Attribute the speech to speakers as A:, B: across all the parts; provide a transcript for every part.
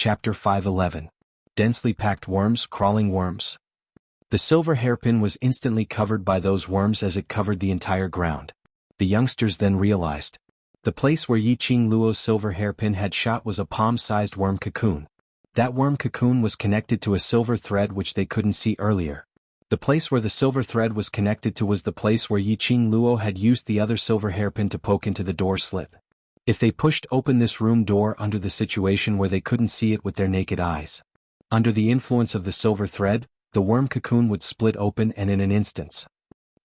A: Chapter 511. Densely packed worms, crawling worms. The silver hairpin was instantly covered by those worms as it covered the entire ground. The youngsters then realized. The place where Yiqing Luo's silver hairpin had shot was a palm-sized worm cocoon. That worm cocoon was connected to a silver thread which they couldn't see earlier. The place where the silver thread was connected to was the place where Yiqing Luo had used the other silver hairpin to poke into the door slit. If they pushed open this room door under the situation where they couldn't see it with their naked eyes. Under the influence of the silver thread, the worm cocoon would split open and in an instant,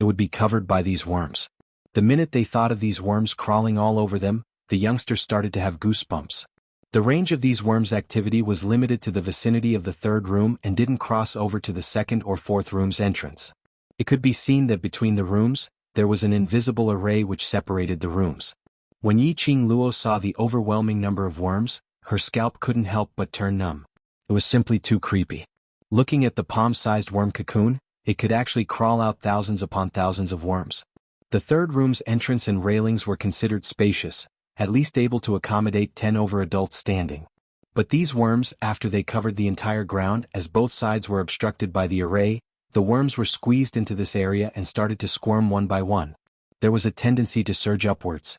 A: it would be covered by these worms. The minute they thought of these worms crawling all over them, the youngsters started to have goosebumps. The range of these worms' activity was limited to the vicinity of the third room and didn't cross over to the second or fourth room's entrance. It could be seen that between the rooms, there was an invisible array which separated the rooms. When Yiqing Luo saw the overwhelming number of worms, her scalp couldn't help but turn numb. It was simply too creepy. Looking at the palm-sized worm cocoon, it could actually crawl out thousands upon thousands of worms. The third room's entrance and railings were considered spacious, at least able to accommodate 10 over adults standing. But these worms, after they covered the entire ground as both sides were obstructed by the array, the worms were squeezed into this area and started to squirm one by one. There was a tendency to surge upwards.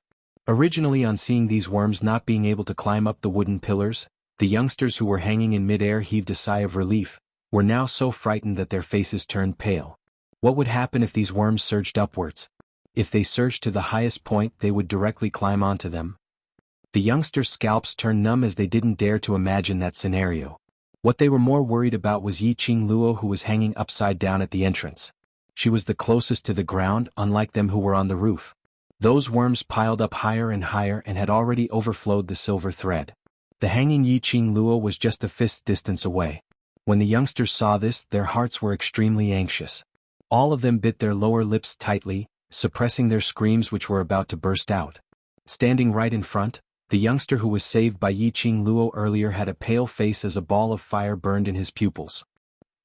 A: Originally, on seeing these worms not being able to climb up the wooden pillars, the youngsters who were hanging in midair heaved a sigh of relief, were now so frightened that their faces turned pale. What would happen if these worms surged upwards? If they surged to the highest point, they would directly climb onto them. The youngsters' scalps turned numb as they didn't dare to imagine that scenario. What they were more worried about was Yiqing Luo, who was hanging upside down at the entrance. She was the closest to the ground, unlike them who were on the roof. Those worms piled up higher and higher and had already overflowed the silver thread. The hanging Yiqing Luo was just a fist's distance away. When the youngsters saw this, their hearts were extremely anxious. All of them bit their lower lips tightly, suppressing their screams which were about to burst out. Standing right in front, the youngster who was saved by Yiqing Luo earlier had a pale face as a ball of fire burned in his pupils.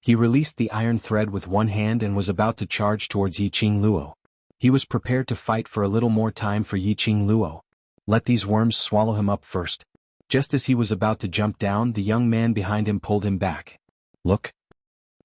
A: He released the iron thread with one hand and was about to charge towards Yiqing Luo. He was prepared to fight for a little more time for Yiqing Luo. Let these worms swallow him up first. Just as he was about to jump down, the young man behind him pulled him back. Look.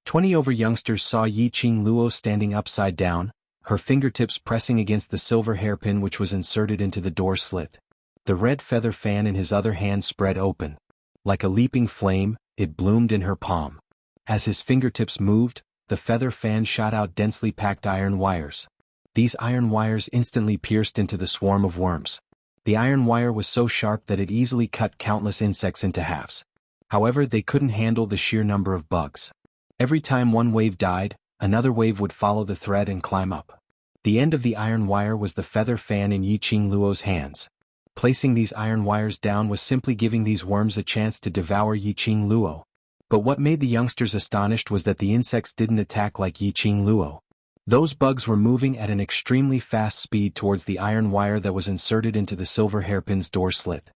A: 20 over youngsters saw Yiqing Luo standing upside down, her fingertips pressing against the silver hairpin which was inserted into the door slit. The red feather fan in his other hand spread open. Like a leaping flame, it bloomed in her palm. As his fingertips moved, the feather fan shot out densely packed iron wires. These iron wires instantly pierced into the swarm of worms. The iron wire was so sharp that it easily cut countless insects into halves. However, they couldn't handle the sheer number of bugs. Every time one wave died, another wave would follow the thread and climb up. The end of the iron wire was the feather fan in Yiqing Luo's hands. Placing these iron wires down was simply giving these worms a chance to devour Yiqing Luo. But what made the youngsters astonished was that the insects didn't attack like Yiqing Luo. Those bugs were moving at an extremely fast speed towards the iron wire that was inserted into the silver hairpin's door slit.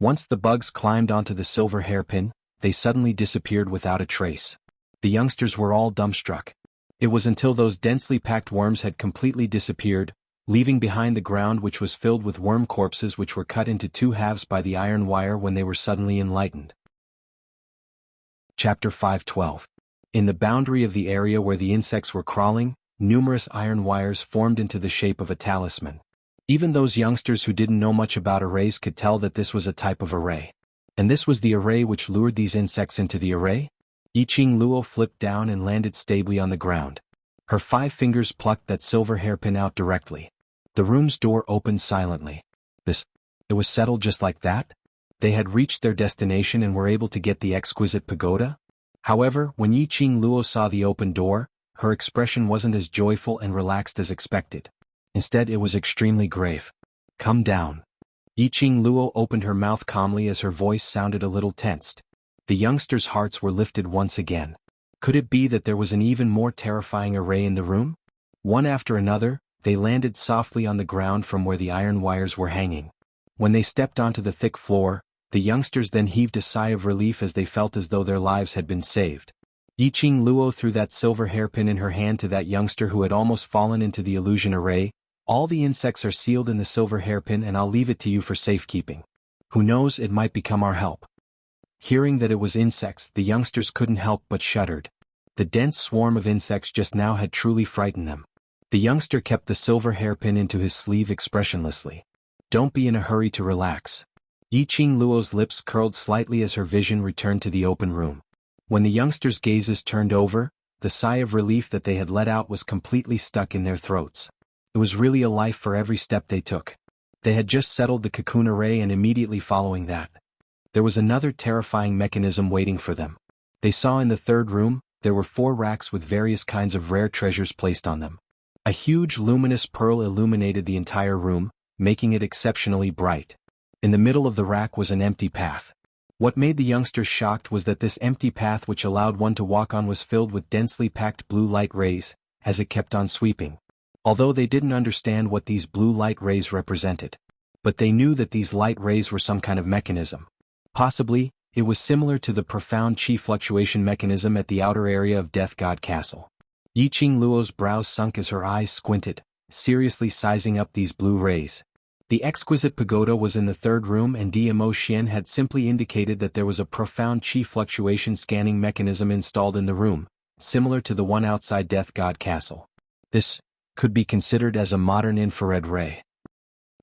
A: Once the bugs climbed onto the silver hairpin, they suddenly disappeared without a trace. The youngsters were all dumbstruck. It was until those densely packed worms had completely disappeared, leaving behind the ground which was filled with worm corpses which were cut into two halves by the iron wire, when they were suddenly enlightened. Chapter 512. In the boundary of the area where the insects were crawling, numerous iron wires formed into the shape of a talisman. Even those youngsters who didn't know much about arrays could tell that this was a type of array. And this was the array which lured these insects into the array? Yiqing Luo flipped down and landed stably on the ground. Her 5 fingers plucked that silver hairpin out directly. The room's door opened silently. It was settled just like that? They had reached their destination and were able to get the exquisite pagoda? However, when Yiqing Luo saw the open door, her expression wasn't as joyful and relaxed as expected. Instead, it was extremely grave. Come down. Yiqing Luo opened her mouth calmly as her voice sounded a little tensed. The youngsters' hearts were lifted once again. Could it be that there was an even more terrifying array in the room? One after another, they landed softly on the ground from where the iron wires were hanging. When they stepped onto the thick floor, the youngsters then heaved a sigh of relief as they felt as though their lives had been saved. Yiqing Luo threw that silver hairpin in her hand to that youngster who had almost fallen into the illusion array. All the insects are sealed in the silver hairpin and I'll leave it to you for safekeeping. Who knows, it might become our help. Hearing that it was insects, the youngsters couldn't help but shuddered. The dense swarm of insects just now had truly frightened them. The youngster kept the silver hairpin into his sleeve expressionlessly. Don't be in a hurry to relax. Yiqing Luo's lips curled slightly as her vision returned to the open room. When the youngsters' gazes turned over, the sigh of relief that they had let out was completely stuck in their throats. It was really a life for every step they took. They had just settled the cocoon array, and immediately following that, there was another terrifying mechanism waiting for them. They saw in the third room, there were 4 racks with various kinds of rare treasures placed on them. A huge luminous pearl illuminated the entire room, making it exceptionally bright. In the middle of the rack was an empty path. What made the youngsters shocked was that this empty path, which allowed one to walk on, was filled with densely packed blue light rays, as it kept on sweeping. Although they didn't understand what these blue light rays represented. But they knew that these light rays were some kind of mechanism. Possibly, it was similar to the profound chi fluctuation mechanism at the outer area of Death God Castle. Yiqing Luo's brows sunk as her eyes squinted, seriously sizing up these blue rays. The exquisite pagoda was in the third room, and Dmo Xian had simply indicated that there was a profound chi fluctuation scanning mechanism installed in the room, similar to the one outside Death God Castle. This could be considered as a modern infrared ray.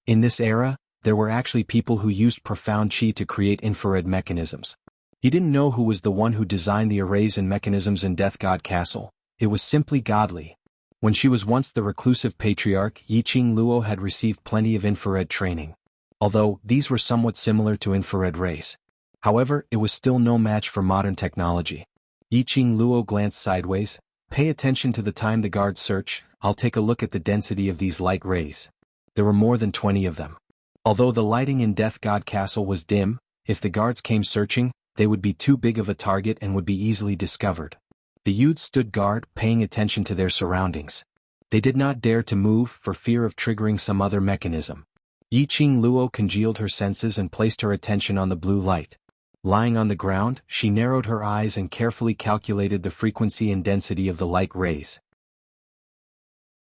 A: In this era, there were actually people who used profound chi to create infrared mechanisms. He didn't know who was the one who designed the arrays and mechanisms in Death God Castle. It was simply godly. When she was once the reclusive patriarch, Yiqing Luo had received plenty of infrared training. Although, these were somewhat similar to infrared rays. However, it was still no match for modern technology. Yiqing Luo glanced sideways. Pay attention to the time the guards search. I'll take a look at the density of these light rays. There were more than 20 of them. Although the lighting in Death God Castle was dim, if the guards came searching, they would be too big of a target and would be easily discovered. The youths stood guard, paying attention to their surroundings. They did not dare to move for fear of triggering some other mechanism. Yiqing Luo congealed her senses and placed her attention on the blue light. Lying on the ground, she narrowed her eyes and carefully calculated the frequency and density of the light rays.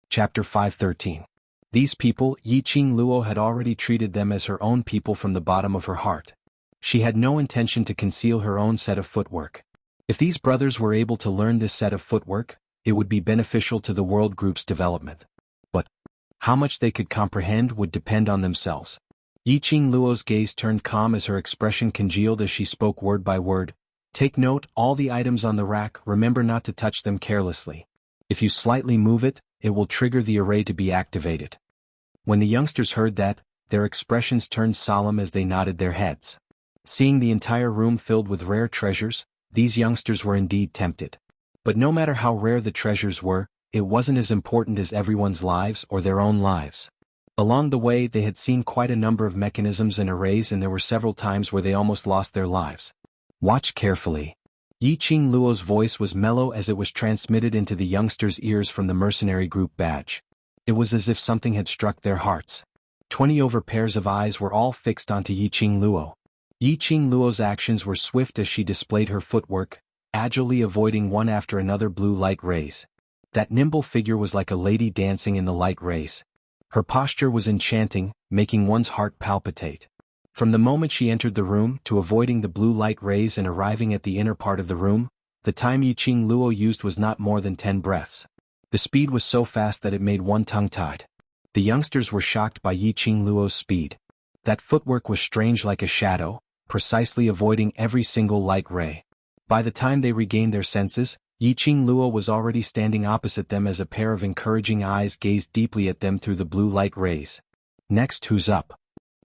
A: Chapter 513. These people, Yiqing Luo had already treated them as her own people from the bottom of her heart. She had no intention to conceal her own set of footwork. If these brothers were able to learn this set of footwork, it would be beneficial to the world group's development. But how much they could comprehend would depend on themselves. Yiqing Luo's gaze turned calm as her expression congealed as she spoke word by word. Take note, all the items on the rack, remember not to touch them carelessly. If you slightly move it, it will trigger the array to be activated. When the youngsters heard that, their expressions turned solemn as they nodded their heads. Seeing the entire room filled with rare treasures, these youngsters were indeed tempted. But no matter how rare the treasures were, it wasn't as important as everyone's lives or their own lives. Along the way, they had seen quite a number of mechanisms and arrays, and there were several times where they almost lost their lives. Watch carefully. Yiqing Luo's voice was mellow as it was transmitted into the youngsters' ears from the mercenary group badge. It was as if something had struck their hearts. 20 over pairs of eyes were all fixed onto Yiqing Luo. Yiqing Luo's actions were swift as she displayed her footwork, agilely avoiding one after another blue light rays. That nimble figure was like a lady dancing in the light rays. Her posture was enchanting, making one's heart palpitate. From the moment she entered the room to avoiding the blue light rays and arriving at the inner part of the room, the time Yiqing Luo used was not more than 10 breaths. The speed was so fast that it made one tongue-tied. The youngsters were shocked by Yiqing Luo's speed. That footwork was strange like a shadow, precisely avoiding every single light ray. By the time they regained their senses, Yiqing Luo was already standing opposite them as a pair of encouraging eyes gazed deeply at them through the blue light rays. Next, who's up?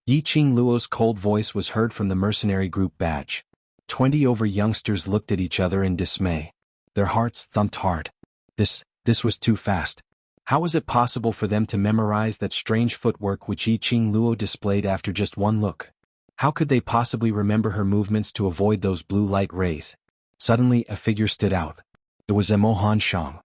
A: Yiqing Luo's cold voice was heard from the mercenary group badge. 20 over youngsters looked at each other in dismay. Their hearts thumped hard. This was too fast. How was it possible for them to memorize that strange footwork which Yiqing Luo displayed after just one look? How could they possibly remember her movements to avoid those blue light rays? Suddenly, a figure stood out. It was Xuanhuan Shang.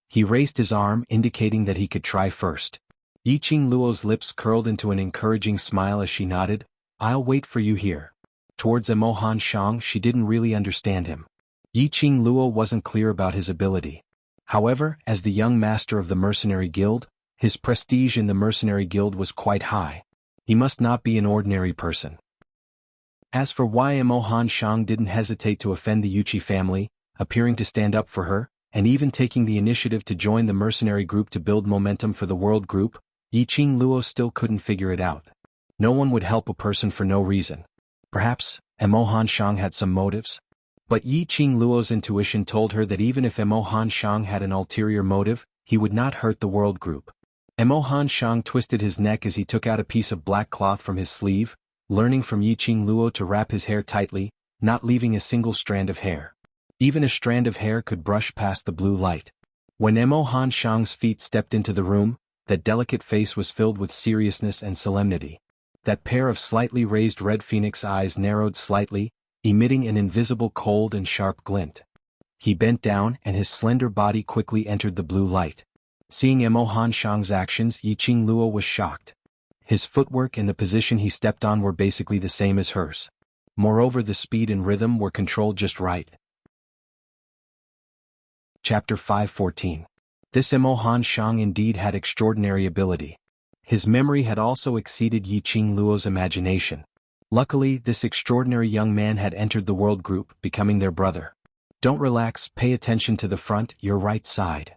A: He raised his arm, indicating that he could try first. Yiqing Luo's lips curled into an encouraging smile as she nodded. I'll wait for you here. Towards Xuanhuan Shang, she didn't really understand him. Yiqing Luo wasn't clear about his ability. However, as the young master of the mercenary guild, his prestige in the mercenary guild was quite high. He must not be an ordinary person. As for why Imohan Shang didn't hesitate to offend the Yuchi family, appearing to stand up for her, and even taking the initiative to join the mercenary group to build momentum for the world group, Yiqing Luo still couldn't figure it out. No one would help a person for no reason. Perhaps, Imohan Shang had some motives? But Yiqing Luo's intuition told her that even if Imohan Shang had an ulterior motive, he would not hurt the world group. Imohan Shang twisted his neck as he took out a piece of black cloth from his sleeve, learning from Yiqing Luo to wrap his hair tightly, not leaving a single strand of hair. Even a strand of hair could brush past the blue light. When Imohan Shang's feet stepped into the room, that delicate face was filled with seriousness and solemnity. That pair of slightly raised red phoenix eyes narrowed slightly, emitting an invisible cold and sharp glint. He bent down and his slender body quickly entered the blue light. Seeing Imohan Shang's actions, Yiqing Luo was shocked. His footwork and the position he stepped on were basically the same as hers. Moreover, the speed and rhythm were controlled just right. Chapter 5:14. This Imohan Shang indeed had extraordinary ability. His memory had also exceeded Yiqing Luo's imagination. Luckily, this extraordinary young man had entered the world group, becoming their brother. Don't relax, pay attention to the front, your right side.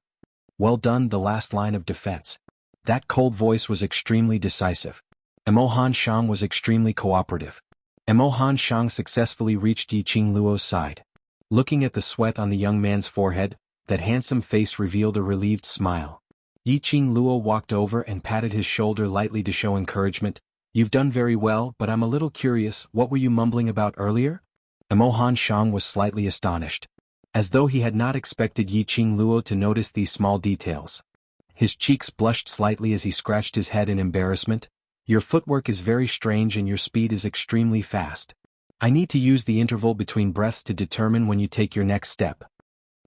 A: Well done, the last line of defense. That cold voice was extremely decisive. Imohan Shang was extremely cooperative. Imohan Shang successfully reached Yiqing Luo's side. Looking at the sweat on the young man's forehead, that handsome face revealed a relieved smile. Yiqing Luo walked over and patted his shoulder lightly to show encouragement. You've done very well, but I'm a little curious, what were you mumbling about earlier? Imohan Shang was slightly astonished. As though he had not expected Yiqing Luo to notice these small details. His cheeks blushed slightly as he scratched his head in embarrassment. Your footwork is very strange and your speed is extremely fast. I need to use the interval between breaths to determine when you take your next step.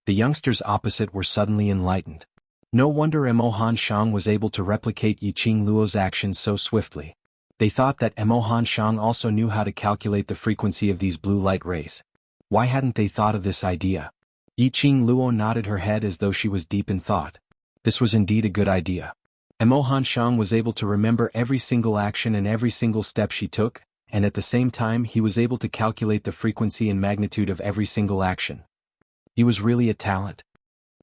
A: The youngsters opposite were suddenly enlightened. No wonder Imohan Shang was able to replicate Yiqing Luo's actions so swiftly. They thought that Imohan Shang also knew how to calculate the frequency of these blue light rays. Why hadn't they thought of this idea? Yiqing Luo nodded her head as though she was deep in thought. This was indeed a good idea. Imohan Shang was able to remember every single action and every single step she took, and at the same time he was able to calculate the frequency and magnitude of every single action. He was really a talent.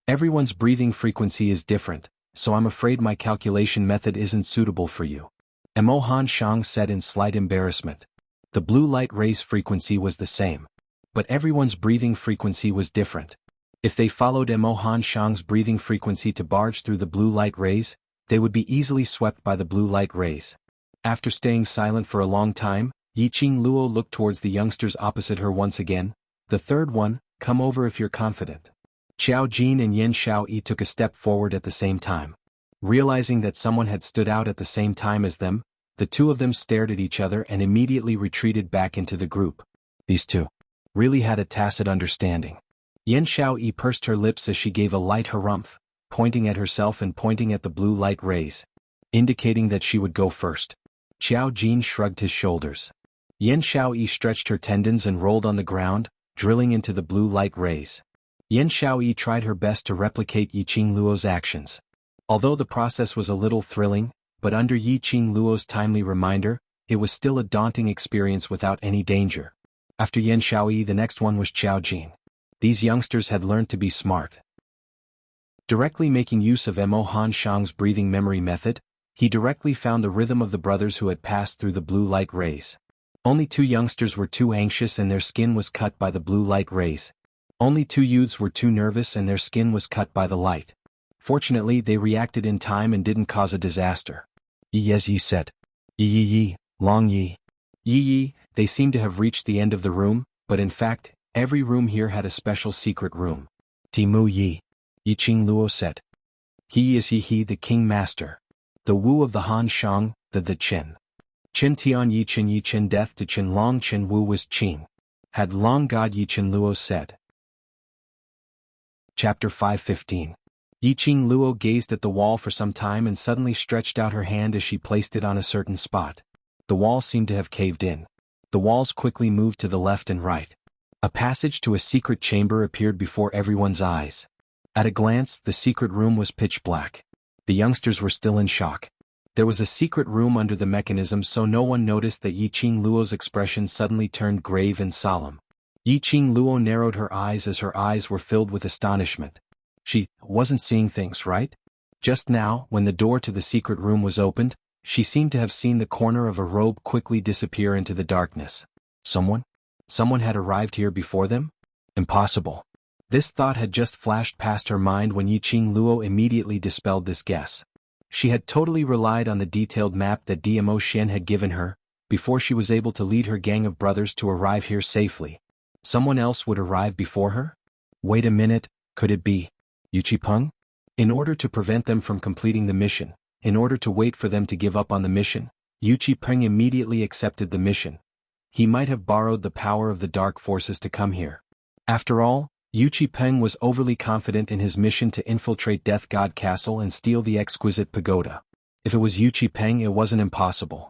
A: Everyone's breathing frequency is different, so I'm afraid my calculation method isn't suitable for you. Imohan Shang said in slight embarrassment. The blue light rays frequency was the same. But everyone's breathing frequency was different. If they followed Imohan Shang's breathing frequency to barge through the blue light rays, they would be easily swept by the blue light rays. After staying silent for a long time, Yiqing Luo looked towards the youngsters opposite her once again. The third one, come over if you're confident. Qiao Jin and Yan Xiaoyi took a step forward at the same time. Realizing that someone had stood out at the same time as them, the two of them stared at each other and immediately retreated back into the group. These two really had a tacit understanding. Yan Xiaoyi pursed her lips as she gave a light harumph, pointing at herself and pointing at the blue light rays, indicating that she would go first. Qiao Jin shrugged his shoulders. Yan Xiaoyi stretched her tendons and rolled on the ground, drilling into the blue light rays. Yan Xiaoyi tried her best to replicate Yiqing Luo's actions. Although the process was a little thrilling, but under Yiqing Luo's timely reminder, it was still a daunting experience without any danger. After Yan Xiaoyi, the next one was Qiao Jin. These youngsters had learned to be smart. Directly making use of Imohan Shang's breathing memory method, he directly found the rhythm of the brothers who had passed through the blue light rays. Only two youngsters were too anxious and their skin was cut by the blue light rays. Only two youths were too nervous and their skin was cut by the light. Fortunately, they reacted in time and didn't cause a disaster. Yi, as Yi said. Yi, long Yi. Yi, they seemed to have reached the end of the room, but in fact, every room here had a special secret room. Timu Yi. Yiqing Luo said. He is He the King Master. The Wu of the Han Shang, the Qin. Qin Tian Yi Qin death to Qin Long Qin Wu was Qin. Had long God Yiqing Luo said. Chapter 5:15. Yiqing Luo gazed at the wall for some time and suddenly stretched out her hand as she placed it on a certain spot. The wall seemed to have caved in. The walls quickly moved to the left and right. A passage to a secret chamber appeared before everyone's eyes. At a glance, the secret room was pitch black. The youngsters were still in shock. There was a secret room under the mechanism, so no one noticed that Yiqing Luo's expression suddenly turned grave and solemn. Yiqing Luo narrowed her eyes as her eyes were filled with astonishment. She wasn't seeing things, right? Just now, when the door to the secret room was opened, she seemed to have seen the corner of a robe quickly disappear into the darkness. Someone had arrived here before them? Impossible. This thought had just flashed past her mind when Yiqing Luo immediately dispelled this guess. She had totally relied on the detailed map that Dmo Xian had given her, before she was able to lead her gang of brothers to arrive here safely. Someone else would arrive before her? Wait a minute, could it be Yuqi? In order to prevent them from completing the mission, in order to wait for them to give up on the mission, Yuqi immediately accepted the mission. He might have borrowed the power of the dark forces to come here. After all, Yuqi was overly confident in his mission to infiltrate Death God Castle and steal the exquisite pagoda. If it was Yuqi, it wasn't impossible.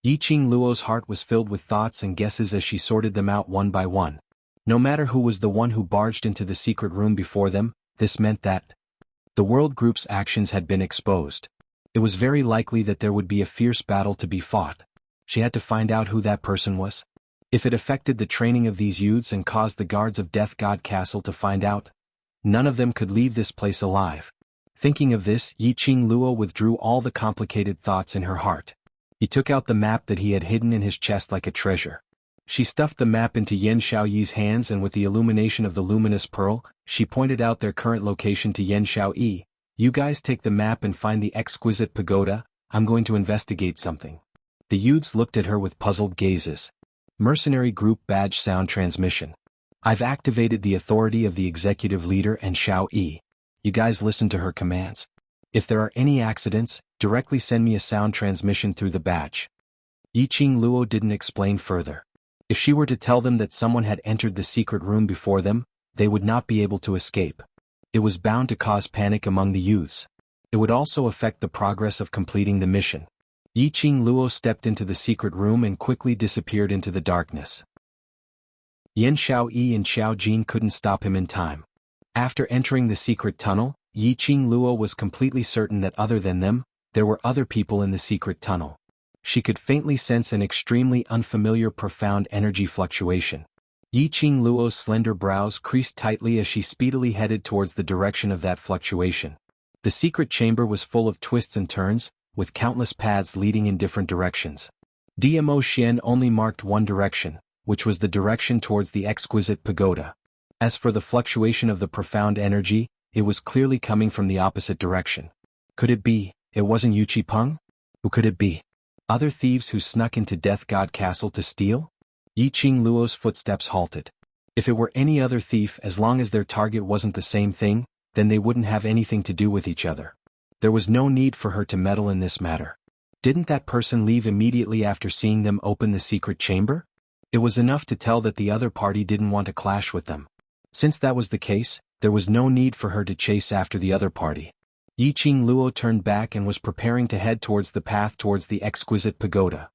A: Yiqing Luo's heart was filled with thoughts and guesses as she sorted them out one by one. No matter who was the one who barged into the secret room before them, this meant that the world group's actions had been exposed. It was very likely that there would be a fierce battle to be fought. She had to find out who that person was. If it affected the training of these youths and caused the guards of Death God Castle to find out, none of them could leave this place alive. Thinking of this, Yiqing Luo withdrew all the complicated thoughts in her heart. He took out the map that he had hidden in his chest like a treasure. She stuffed the map into Yan Xiaoyi's hands, and with the illumination of the luminous pearl, she pointed out their current location to Yan Xiaoyi. You guys take the map and find the exquisite pagoda, I'm going to investigate something. The youths looked at her with puzzled gazes. Mercenary Group Badge Sound Transmission. I've activated the authority of the executive leader and Xiaoyi. You guys listen to her commands. If there are any accidents, directly send me a sound transmission through the badge. Yiqing Luo didn't explain further. If she were to tell them that someone had entered the secret room before them, they would not be able to escape. It was bound to cause panic among the youths. It would also affect the progress of completing the mission. Yiqing Luo stepped into the secret room and quickly disappeared into the darkness. Yan Xiaoyi and Xiao Jin couldn't stop him in time. After entering the secret tunnel, Yiqing Luo was completely certain that other than them, there were other people in the secret tunnel. She could faintly sense an extremely unfamiliar profound energy fluctuation. Yiqing Luo's slender brows creased tightly as she speedily headed towards the direction of that fluctuation. The secret chamber was full of twists and turns, with countless paths leading in different directions. Dmo Xian only marked one direction, which was the direction towards the exquisite pagoda. As for the fluctuation of the profound energy, it was clearly coming from the opposite direction. Could it be, it wasn't Yuqi? Who could it be? Other thieves who snuck into Death God Castle to steal? Yiqing Luo's footsteps halted. If it were any other thief, as long as their target wasn't the same thing, then they wouldn't have anything to do with each other. There was no need for her to meddle in this matter. Didn't that person leave immediately after seeing them open the secret chamber? It was enough to tell that the other party didn't want to clash with them. Since that was the case, there was no need for her to chase after the other party. Yiqing Luo turned back and was preparing to head towards the path towards the exquisite pagoda.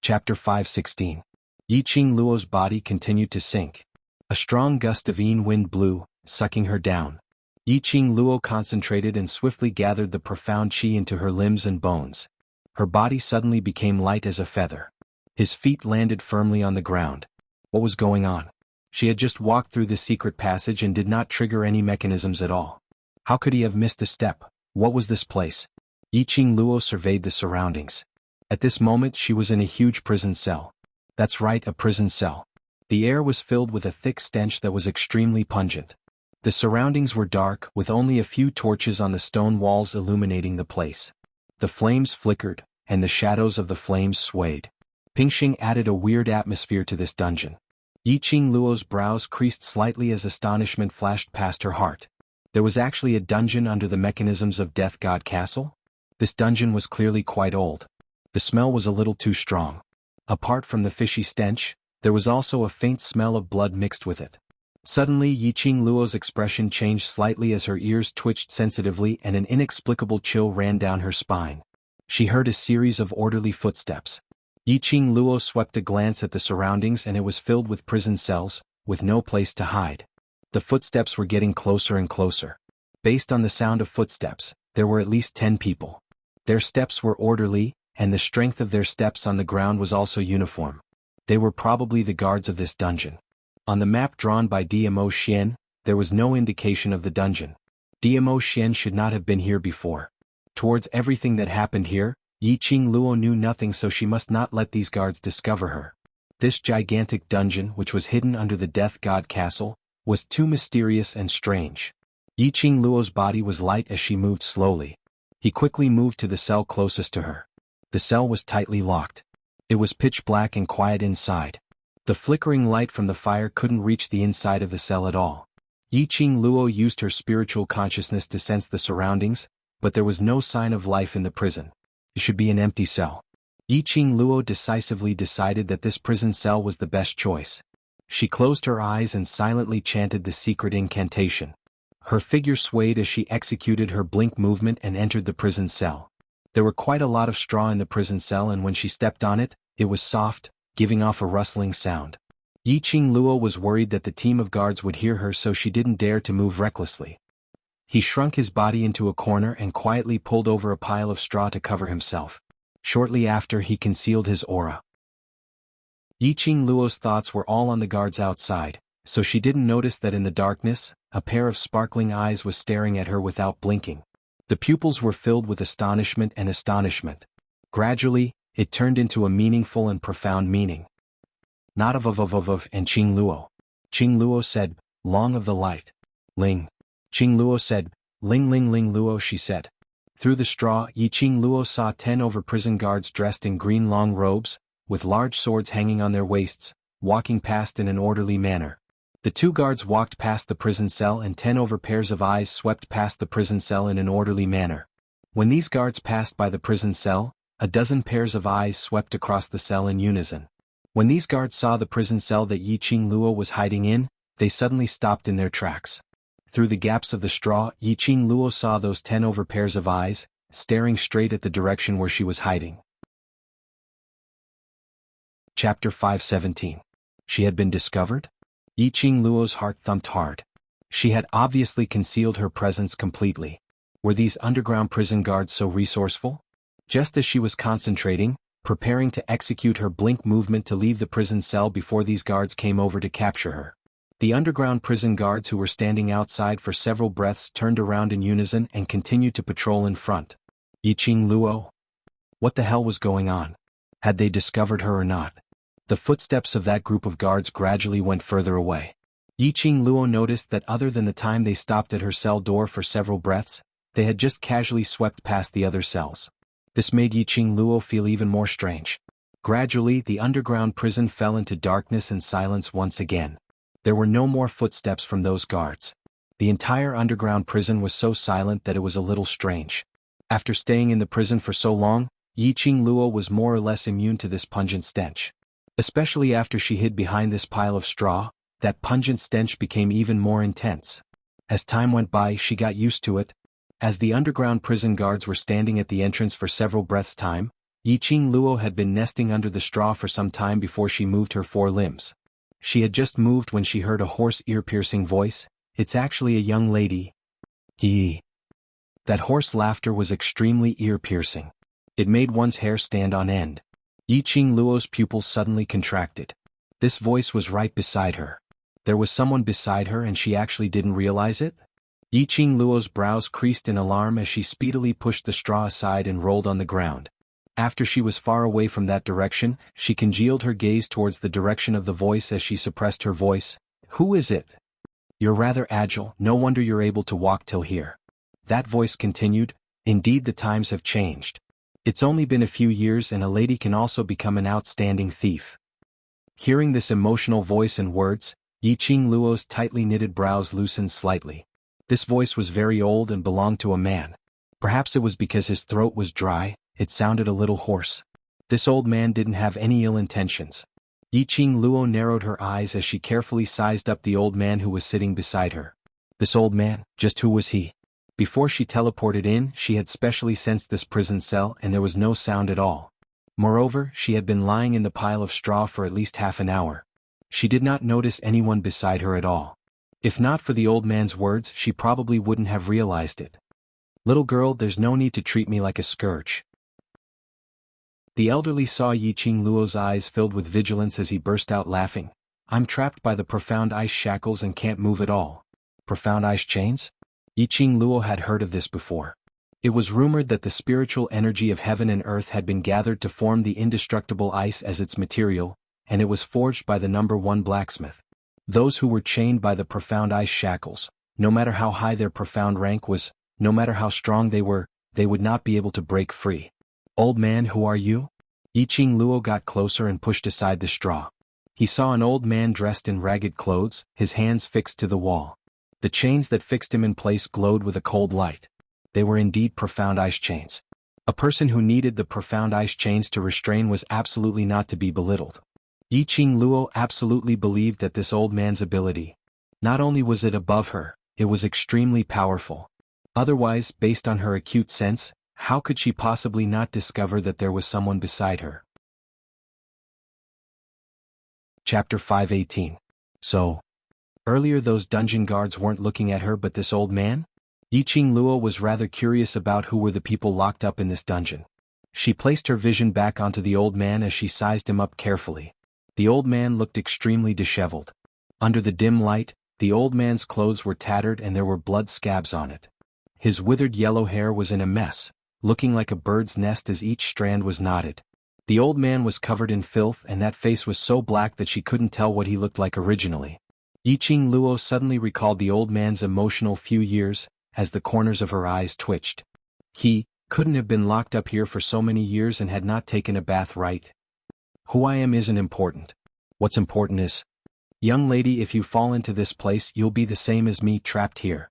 A: Chapter 5:16. Yiqing Luo's body continued to sink. A strong gust of yin wind blew, sucking her down. Yiqing Luo concentrated and swiftly gathered the profound qi into her limbs and bones. Her body suddenly became light as a feather. His feet landed firmly on the ground. What was going on? She had just walked through the secret passage and did not trigger any mechanisms at all. How could he have missed a step? What was this place? Yiqing Luo surveyed the surroundings. At this moment she was in a huge prison cell. That's right, a prison cell. The air was filled with a thick stench that was extremely pungent. The surroundings were dark, with only a few torches on the stone walls illuminating the place. The flames flickered, and the shadows of the flames swayed. Pingxing added a weird atmosphere to this dungeon. Yiqing Luo's brows creased slightly as astonishment flashed past her heart. There was actually a dungeon under the mechanisms of Death God Castle? This dungeon was clearly quite old. The smell was a little too strong. Apart from the fishy stench, there was also a faint smell of blood mixed with it. Suddenly Yiqing Luo's expression changed slightly as her ears twitched sensitively and an inexplicable chill ran down her spine. She heard a series of orderly footsteps. Yiqing Luo swept a glance at the surroundings and it was filled with prison cells, with no place to hide. The footsteps were getting closer and closer. Based on the sound of footsteps, There were at least 10 people. Their steps were orderly, and the strength of their steps on the ground was also uniform. They were probably the guards of this dungeon. On the map drawn by DMO Xian, there was no indication of the dungeon. DMO Xian should not have been here before. Towards everything that happened here, Yiqing Luo knew nothing, so she must not let these guards discover her. This gigantic dungeon, which was hidden under the Death God Castle, was too mysterious and strange. Yiqing Luo's body was light as she moved slowly. He quickly moved to the cell closest to her. The cell was tightly locked. It was pitch black and quiet inside. The flickering light from the fire couldn't reach the inside of the cell at all. Yiqing Luo used her spiritual consciousness to sense the surroundings, but there was no sign of life in the prison. It should be an empty cell. Yiqing Luo decisively decided that this prison cell was the best choice. She closed her eyes and silently chanted the secret incantation. Her figure swayed as she executed her blink movement and entered the prison cell. There were quite a lot of straw in the prison cell, and when she stepped on it, it was soft, giving off a rustling sound. Yiqing Luo was worried that the team of guards would hear her, so she didn't dare to move recklessly. He shrunk his body into a corner and quietly pulled over a pile of straw to cover himself. Shortly after, he concealed his aura. Yiqing Luo's thoughts were all on the guards outside, so she didn't notice that in the darkness, a pair of sparkling eyes was staring at her without blinking. The pupils were filled with astonishment and astonishment. Gradually, it turned into a meaningful and profound meaning. Not of and Qing Luo. Qing Luo said, "Long of the light." Ling. Qing Luo said, "Ling ling ling Luo," she said. Through the straw, Yiqing Luo saw 10 prison guards dressed in green long robes, with large swords hanging on their waists, walking past in an orderly manner. The 2 guards walked past the prison cell, and 10 pairs of eyes swept past the prison cell in an orderly manner. When these guards passed by the prison cell, a dozen pairs of eyes swept across the cell in unison. When these guards saw the prison cell that Yiqing Luo was hiding in, they suddenly stopped in their tracks. Through the gaps of the straw, Yiqing Luo saw those 10 pairs of eyes, staring straight at the direction where she was hiding. Chapter 517. She had been discovered? Yiqing Luo's heart thumped hard. She had obviously concealed her presence completely. Were these underground prison guards so resourceful? Just as she was concentrating, preparing to execute her blink movement to leave the prison cell before these guards came over to capture her, the underground prison guards who were standing outside for several breaths turned around in unison and continued to patrol in front. Yiqing Luo? What the hell was going on? Had they discovered her or not? The footsteps of that group of guards gradually went further away. Yiqing Luo noticed that other than the time they stopped at her cell door for several breaths, they had just casually swept past the other cells. This made Yiqing Luo feel even more strange. Gradually, the underground prison fell into darkness and silence once again. There were no more footsteps from those guards. The entire underground prison was so silent that it was a little strange. After staying in the prison for so long, Yiqing Luo was more or less immune to this pungent stench. Especially after she hid behind this pile of straw, that pungent stench became even more intense. As time went by, she got used to it. As the underground prison guards were standing at the entrance for several breaths' time, Yiqing Luo had been nesting under the straw for some time before she moved her 4 limbs. She had just moved when she heard a hoarse, ear-piercing voice. "It's actually a young lady." Hee. That hoarse laughter was extremely ear-piercing. It made one's hair stand on end. Yiqing Luo's pupils suddenly contracted. This voice was right beside her. There was someone beside her and she actually didn't realize it? Yiqing Luo's brows creased in alarm as she speedily pushed the straw aside and rolled on the ground. After she was far away from that direction, she congealed her gaze towards the direction of the voice as she suppressed her voice. "Who is it? You're rather agile, no wonder you're able to walk till here." That voice continued, "Indeed, the times have changed. It's only been a few years and a lady can also become an outstanding thief." Hearing this emotional voice and words, Yiqing Luo's tightly knitted brows loosened slightly. This voice was very old and belonged to a man. Perhaps it was because his throat was dry, it sounded a little hoarse. This old man didn't have any ill intentions. Yiqing Luo narrowed her eyes as she carefully sized up the old man who was sitting beside her. This old man, just who was he? Before she teleported in, she had specially sensed this prison cell and there was no sound at all. Moreover, she had been lying in the pile of straw for at least half an hour. She did not notice anyone beside her at all. If not for the old man's words, she probably wouldn't have realized it. Little girl, there's no need to treat me like a scourge. The elderly saw Yiqing Luo's eyes filled with vigilance as he burst out laughing. I'm trapped by the profound ice shackles and can't move at all. Profound ice chains? Yiqing Luo had heard of this before. It was rumored that the spiritual energy of heaven and earth had been gathered to form the indestructible ice as its material, and it was forged by the number one blacksmith. Those who were chained by the profound ice shackles, no matter how high their profound rank was, no matter how strong they were, they would not be able to break free. Old man, who are you? Yiqing Luo got closer and pushed aside the straw. He saw an old man dressed in ragged clothes, his hands fixed to the wall. The chains that fixed him in place glowed with a cold light. They were indeed profound ice chains. A person who needed the profound ice chains to restrain was absolutely not to be belittled. Yiqing Luo absolutely believed that this old man's ability, not only was it above her, it was extremely powerful. Otherwise, based on her acute sense, how could she possibly not discover that there was someone beside her? Chapter 518. So, earlier those dungeon guards weren't looking at her but this old man? Yiqing Luo was rather curious about who were the people locked up in this dungeon. She placed her vision back onto the old man as she sized him up carefully. The old man looked extremely disheveled. Under the dim light, the old man's clothes were tattered and there were blood scabs on it. His withered yellow hair was in a mess, looking like a bird's nest as each strand was knotted. The old man was covered in filth and that face was so black that she couldn't tell what he looked like originally. Yiqing Luo suddenly recalled the old man's emotional few years, as the corners of her eyes twitched. He couldn't have been locked up here for so many years and had not taken a bath, right? Who I am isn't important. What's important is, young lady, if you fall into this place you'll be the same as me, trapped here.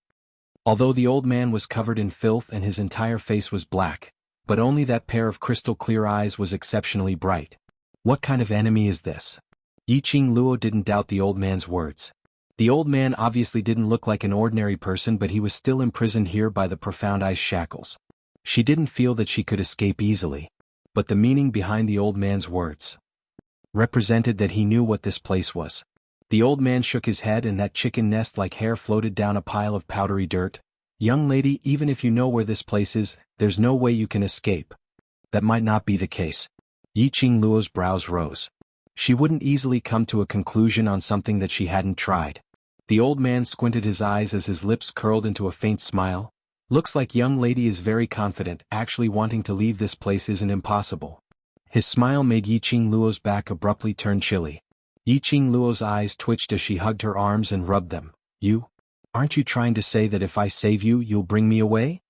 A: Although the old man was covered in filth and his entire face was black, but only that pair of crystal clear eyes was exceptionally bright. What kind of enemy is this? Yiqing Luo didn't doubt the old man's words. The old man obviously didn't look like an ordinary person, but he was still imprisoned here by the profound ice shackles. She didn't feel that she could escape easily, but the meaning behind the old man's words represented that he knew what this place was. The old man shook his head and that chicken nest-like hair floated down a pile of powdery dirt. Young lady, even if you know where this place is, there's no way you can escape. That might not be the case. Yiqing Luo's brows rose. She wouldn't easily come to a conclusion on something that she hadn't tried. The old man squinted his eyes as his lips curled into a faint smile. Looks like young lady is very confident, actually wanting to leave this place isn't impossible. His smile made Yiqing Luo's back abruptly turn chilly. Yiqing Luo's eyes twitched as she hugged her arms and rubbed them. You? Aren't you trying to say that if I save you, you'll bring me away?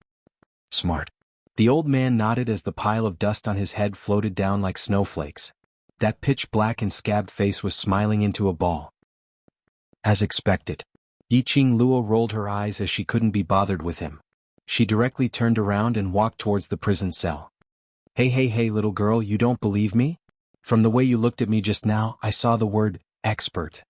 A: Smart. The old man nodded as the pile of dust on his head floated down like snowflakes. That pitch-black and scabbed face was smiling into a ball. As expected. Yiqing Luo rolled her eyes as she couldn't be bothered with him. She directly turned around and walked towards the prison cell. Hey little girl, you don't believe me? From the way you looked at me just now, I saw the word, expert.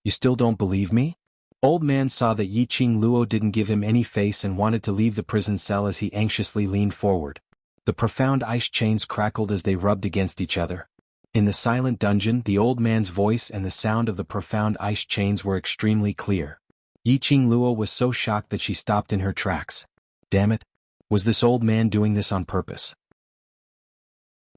A: You still don't believe me? Old man saw that Yiqing Luo didn't give him any face and wanted to leave the prison cell as he anxiously leaned forward. The profound ice chains crackled as they rubbed against each other. In the silent dungeon, the old man's voice and the sound of the profound ice chains were extremely clear. Yiqing Luo was so shocked that she stopped in her tracks. Damn it! Was this old man doing this on purpose?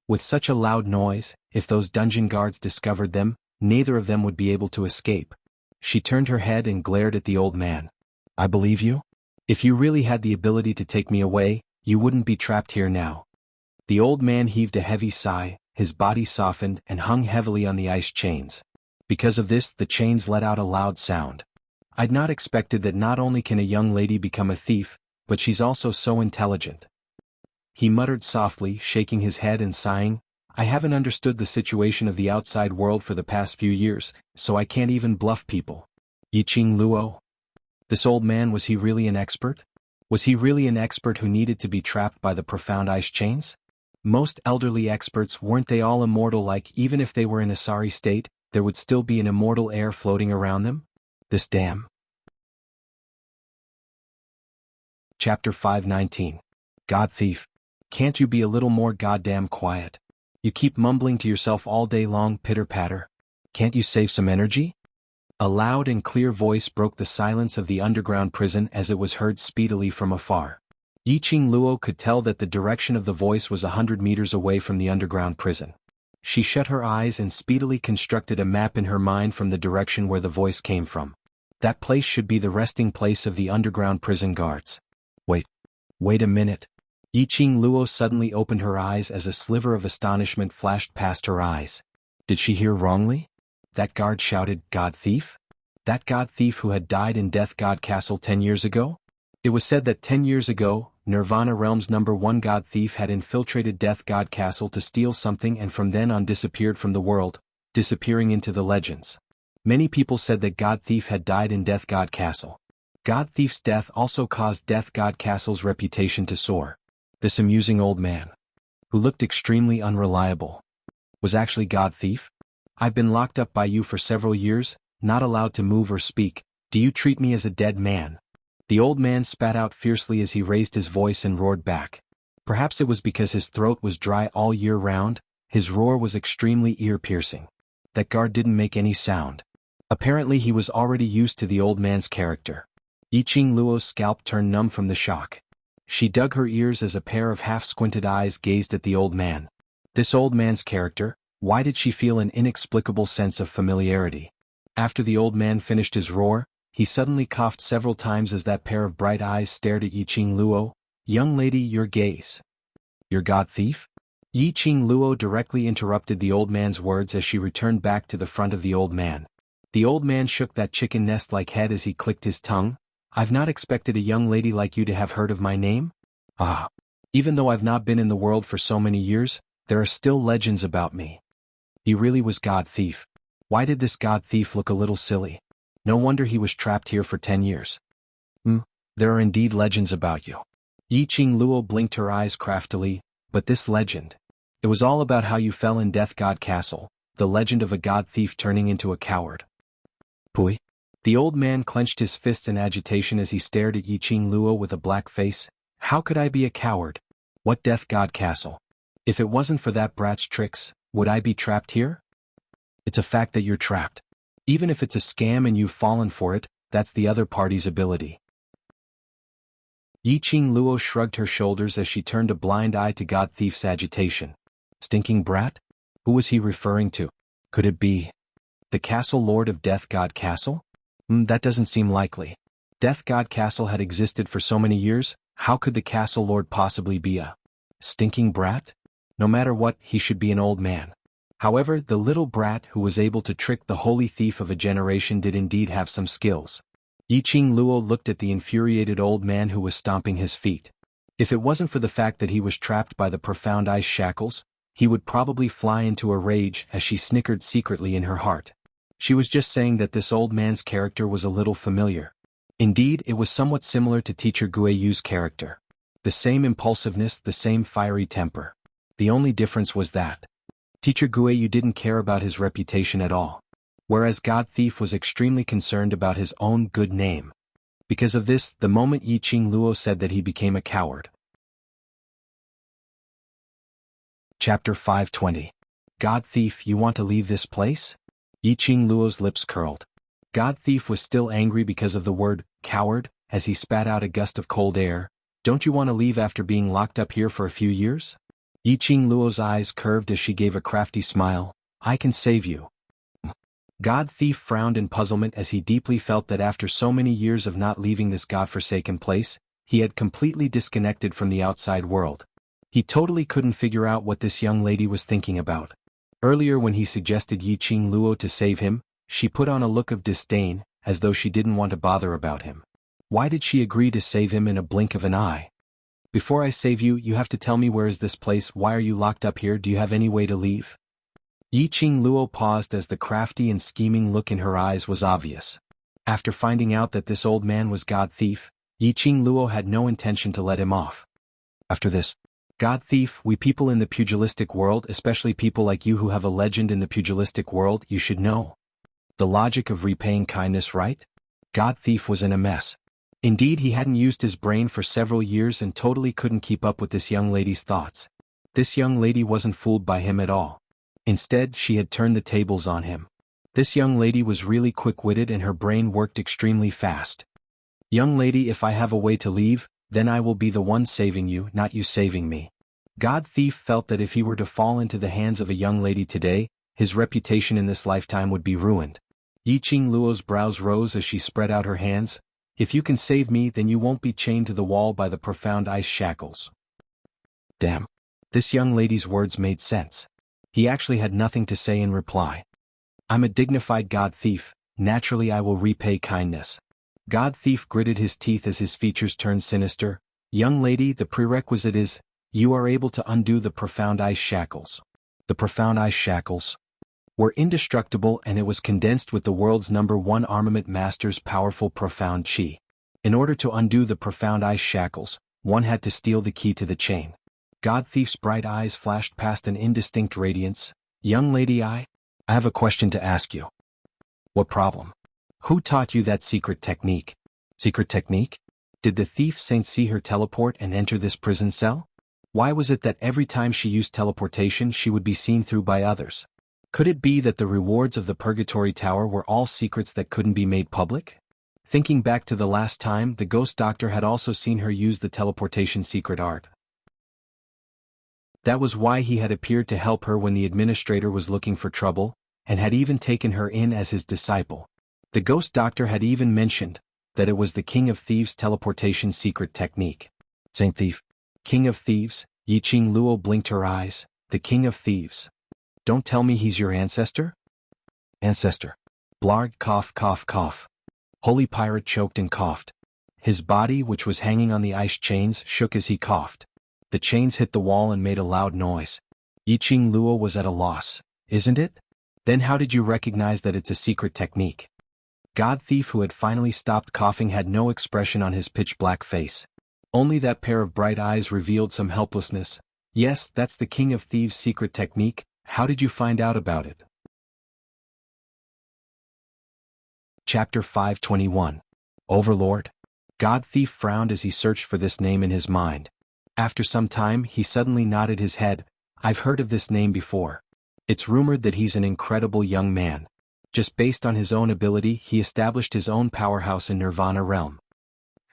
A: With such a loud noise, if those dungeon guards discovered them, neither of them would be able to escape. She turned her head and glared at the old man. I believe you? If you really had the ability to take me away, you wouldn't be trapped here now. The old man heaved a heavy sigh, his body softened and hung heavily on the ice chains. Because of this, the chains let out a loud sound. I'd not expected that not only can a young lady become a thief, but she's also so intelligent. He muttered softly, shaking his head and sighing. I haven't understood the situation of the outside world for the past few years, so I can't even bluff people. Yiqing Luo? This old man, was he really an expert? Was he really an expert who needed to be trapped by the profound ice chains? Most elderly experts, weren't they all immortal? Like, even if they were in a sorry state, there would still be an immortal air floating around them? This damn. Chapter 519. God Thief. Can't you be a little more goddamn quiet? You keep mumbling to yourself all day long, pitter-patter. Can't you save some energy? A loud and clear voice broke the silence of the underground prison as it was heard speedily from afar. Yiqing Luo could tell that the direction of the voice was 100 meters away from the underground prison. She shut her eyes and speedily constructed a map in her mind from the direction where the voice came from. That place should be the resting place of the underground prison guards. Wait a minute. Yiqing Luo suddenly opened her eyes as a sliver of astonishment flashed past her eyes. Did she hear wrongly? That guard shouted, "God thief?" That god thief who had died in Death God Castle 10 years ago? It was said that 10 years ago, Nirvana Realm's #1 god thief had infiltrated Death God Castle to steal something and from then on disappeared from the world, disappearing into the legends. Many people said that God Thief had died in Death God Castle. God Thief's death also caused Death God Castle's reputation to soar. This amusing old man, who looked extremely unreliable, was actually God Thief? I've been locked up by you for several years, not allowed to move or speak. Do you treat me as a dead man? The old man spat out fiercely as he raised his voice and roared back. Perhaps it was because his throat was dry all year round, his roar was extremely ear-piercing. That guard didn't make any sound. Apparently he was already used to the old man's character. Yiqing Luo's scalp turned numb from the shock. She dug her ears as a pair of half-squinted eyes gazed at the old man. This old man's character, why did she feel an inexplicable sense of familiarity? After the old man finished his roar, he suddenly coughed several times as that pair of bright eyes stared at Yiqing Luo. "Young lady, your gaze. Your god thief?" Yiqing Luo directly interrupted the old man's words as she returned back to the front of the old man. The old man shook that chicken nest-like head as he clicked his tongue. "I've not expected a young lady like you to have heard of my name? Ah. Even though I've not been in the world for so many years, there are still legends about me." He really was God Thief. Why did this God Thief look a little silly? No wonder he was trapped here for 10 years. There are indeed legends about you. Yiqing Luo blinked her eyes craftily, but this legend. It was all about how you fell in Death God Castle, the legend of a God Thief turning into a coward. Pui. The old man clenched his fists in agitation as he stared at Yiqing Luo with a black face. How could I be a coward? What Death God Castle? If it wasn't for that brat's tricks, would I be trapped here? It's a fact that you're trapped. Even if it's a scam and you've fallen for it, that's the other party's ability. Yiqing Luo shrugged her shoulders as she turned a blind eye to God Thief's agitation. Stinking brat? Who was he referring to? Could it be the Castle Lord of Death God Castle? That doesn't seem likely. Death God Castle had existed for so many years, how could the Castle Lord possibly be a stinking brat? No matter what, he should be an old man. However, the little brat who was able to trick the holy thief of a generation did indeed have some skills. Yiqing Luo looked at the infuriated old man who was stomping his feet. If it wasn't for the fact that he was trapped by the profound ice shackles, he would probably fly into a rage as she snickered secretly in her heart. She was just saying that this old man's character was a little familiar. Indeed, it was somewhat similar to Teacher Guiyu's character. The same impulsiveness, the same fiery temper. The only difference was that Teacher Guiyu didn't care about his reputation at all, whereas God Thief was extremely concerned about his own good name. Because of this, the moment Yiqing Luo said that he became a coward. Chapter 520. God Thief, you want to leave this place? Yiqing Luo's lips curled. God Thief was still angry because of the word coward, as he spat out a gust of cold air. Don't you want to leave after being locked up here for a few years? Yiqing Luo's eyes curved as she gave a crafty smile. I can save you. God Thief frowned in puzzlement as he deeply felt that after so many years of not leaving this godforsaken place, he had completely disconnected from the outside world. He totally couldn't figure out what this young lady was thinking about. Earlier when he suggested Yiqing Luo to save him, she put on a look of disdain, as though she didn't want to bother about him. Why did she agree to save him in a blink of an eye? Before I save you, you have to tell me where is this place, why are you locked up here, do you have any way to leave? Yiqing Luo paused as the crafty and scheming look in her eyes was obvious. After finding out that this old man was God Thief, Yiqing Luo had no intention to let him off. After this, God Thief, we people in the pugilistic world, especially people like you who have a legend in the pugilistic world, you should know the logic of repaying kindness, right? God Thief was in a mess. Indeed, he hadn't used his brain for several years and totally couldn't keep up with this young lady's thoughts. This young lady wasn't fooled by him at all. Instead, she had turned the tables on him. This young lady was really quick-witted and her brain worked extremely fast. Young lady, if I have a way to leave, then I will be the one saving you, not you saving me. God Thief felt that if he were to fall into the hands of a young lady today, his reputation in this lifetime would be ruined. Yiqing Luo's brows rose as she spread out her hands. If you can save me, then you won't be chained to the wall by the profound ice shackles. Damn. This young lady's words made sense. He actually had nothing to say in reply. I'm a dignified God Thief, naturally I will repay kindness. God Thief gritted his teeth as his features turned sinister. Young lady, the prerequisite is, you are able to undo the profound ice shackles. The profound ice shackles were indestructible, and it was condensed with the world's #1 armament master's powerful profound chi. In order to undo the profound ice shackles, one had to steal the key to the chain. God Thief's bright eyes flashed past an indistinct radiance. Young lady, I have a question to ask you. What problem? Who taught you that secret technique? Secret technique? Did the thief saint see her teleport and enter this prison cell? Why was it that every time she used teleportation she would be seen through by others? Could it be that the rewards of the Purgatory Tower were all secrets that couldn't be made public? Thinking back to the last time, the ghost doctor had also seen her use the teleportation secret art. That was why he had appeared to help her when the administrator was looking for trouble, and had even taken her in as his disciple. The ghost doctor had even mentioned that it was the King of Thieves' teleportation secret technique. Saint Thief. King of Thieves, Yiqing Luo blinked her eyes. The King of Thieves. Don't tell me he's your ancestor? Ancestor. Blarg cough cough cough. Holy Pirate choked and coughed. His body, which was hanging on the ice chains, shook as he coughed. The chains hit the wall and made a loud noise. Yiqing Luo was at a loss. Isn't it? Then how did you recognize that it's a secret technique? God Thief, who had finally stopped coughing, had no expression on his pitch-black face. Only that pair of bright eyes revealed some helplessness. Yes, that's the King of Thieves' secret technique. How did you find out about it? Chapter 521. Overlord. God Thief frowned as he searched for this name in his mind. After some time, he suddenly nodded his head. I've heard of this name before. It's rumored that he's an incredible young man. Just based on his own ability, he established his own powerhouse in Nirvana realm.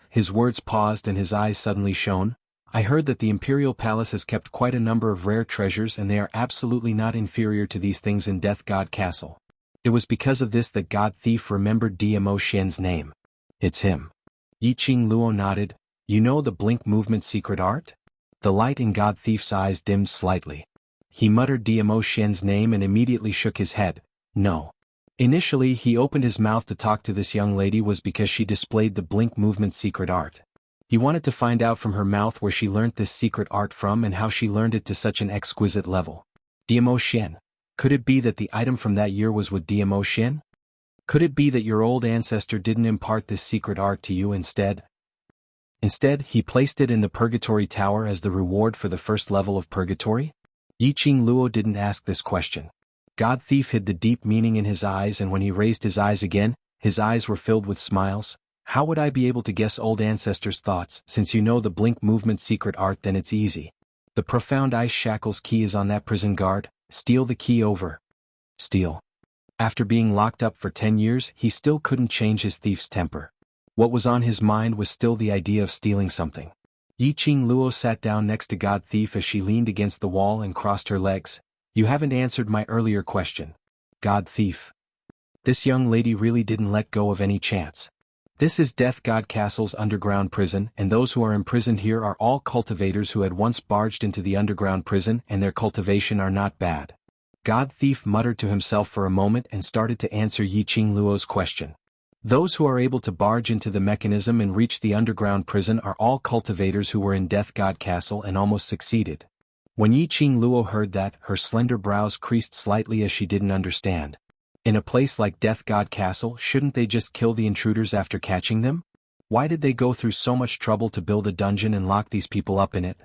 A: His words paused and his eyes suddenly shone. I heard that the Imperial Palace has kept quite a number of rare treasures, and they are absolutely not inferior to these things in Death God Castle. It was because of this that God Thief remembered Dmo Xian's name. It's him. Yiqing Luo nodded. You know the blink movement secret art? The light in God Thief's eyes dimmed slightly. He muttered Dmo Xian's name and immediately shook his head. No. Initially he opened his mouth to talk to this young lady was because she displayed the blink movement secret art. He wanted to find out from her mouth where she learnt this secret art from and how she learned it to such an exquisite level. Dmo Xian. Could it be that the item from that year was with Dmo Xian? Could it be that your old ancestor didn't impart this secret art to you instead? Instead, he placed it in the Purgatory Tower as the reward for the first level of Purgatory? Yiqing Luo didn't ask this question. God Thief hid the deep meaning in his eyes, and when he raised his eyes again, his eyes were filled with smiles. How would I be able to guess old ancestors' thoughts? Since you know the blink movement secret art, then it's easy. The profound ice shackles key is on that prison guard. Steal the key over. Steal. After being locked up for 10 years, he still couldn't change his thief's temper. What was on his mind was still the idea of stealing something. Yiqing Luo sat down next to God Thief as she leaned against the wall and crossed her legs. You haven't answered my earlier question. God Thief. This young lady really didn't let go of any chance. This is Death God Castle's underground prison, and those who are imprisoned here are all cultivators who had once barged into the underground prison, and their cultivation are not bad. God Thief muttered to himself for a moment and started to answer Yiqing Luo's question. Those who are able to barge into the mechanism and reach the underground prison are all cultivators who were in Death God Castle and almost succeeded. When Yiqing Luo heard that, her slender brows creased slightly as she didn't understand. In a place like Death God Castle, shouldn't they just kill the intruders after catching them? Why did they go through so much trouble to build a dungeon and lock these people up in it?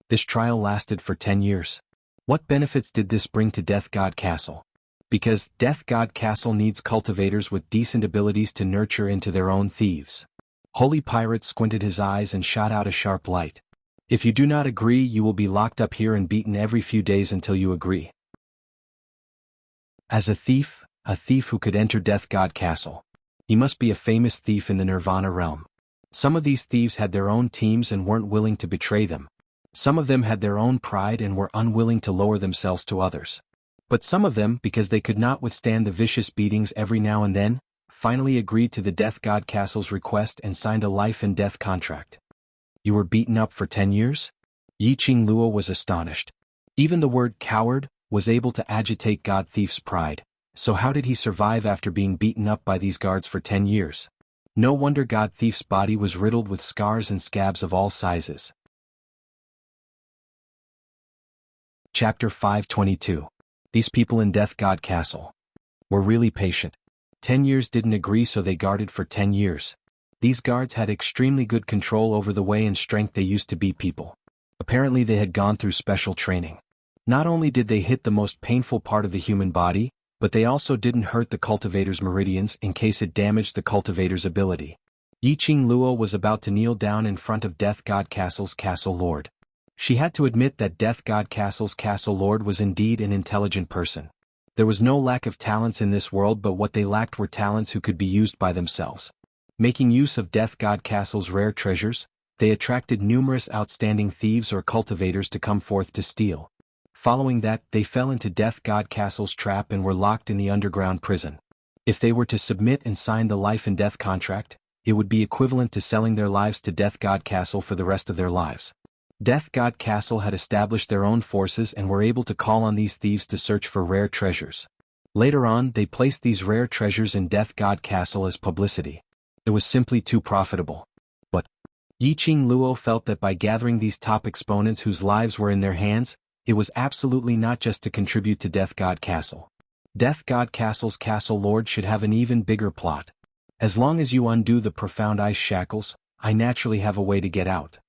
A: This trial lasted for 10 years. What benefits did this bring to Death God Castle? Because Death God Castle needs cultivators with decent abilities to nurture into their own thieves. Holy Pirate squinted his eyes and shot out a sharp light. If you do not agree, you will be locked up here and beaten every few days until you agree. As a thief who could enter Death God Castle. He must be a famous thief in the Nirvana realm. Some of these thieves had their own teams and weren't willing to betray them. Some of them had their own pride and were unwilling to lower themselves to others. But some of them, because they could not withstand the vicious beatings every now and then, finally agreed to the Death God Castle's request and signed a life and death contract. You were beaten up for 10 years? Yiqing Luo was astonished. Even the word coward was able to agitate God Thief's pride, so how did he survive after being beaten up by these guards for 10 years? No wonder God Thief's body was riddled with scars and scabs of all sizes. Chapter 522. These people in Death God Castle were really patient. 10 years didn't agree, so they guarded for 10 years. These guards had extremely good control over the way and strength they used to beat people. Apparently they had gone through special training. Not only did they hit the most painful part of the human body, but they also didn't hurt the cultivator's meridians in case it damaged the cultivator's ability. Yiqing Luo was about to kneel down in front of Death God Castle's Castle Lord. She had to admit that Death God Castle's Castle Lord was indeed an intelligent person. There was no lack of talents in this world, but what they lacked were talents who could be used by themselves. Making use of Death God Castle's rare treasures, they attracted numerous outstanding thieves or cultivators to come forth to steal. Following that, they fell into Death God Castle's trap and were locked in the underground prison. If they were to submit and sign the life and death contract, it would be equivalent to selling their lives to Death God Castle for the rest of their lives. Death God Castle had established their own forces and were able to call on these thieves to search for rare treasures. Later on, they placed these rare treasures in Death God Castle as publicity. It was simply too profitable. But Yiqing Luo felt that by gathering these top exponents whose lives were in their hands, it was absolutely not just to contribute to Death God Castle. Death God Castle's Castle Lord should have an even bigger plot. As long as you undo the profound ice shackles, I naturally have a way to get out.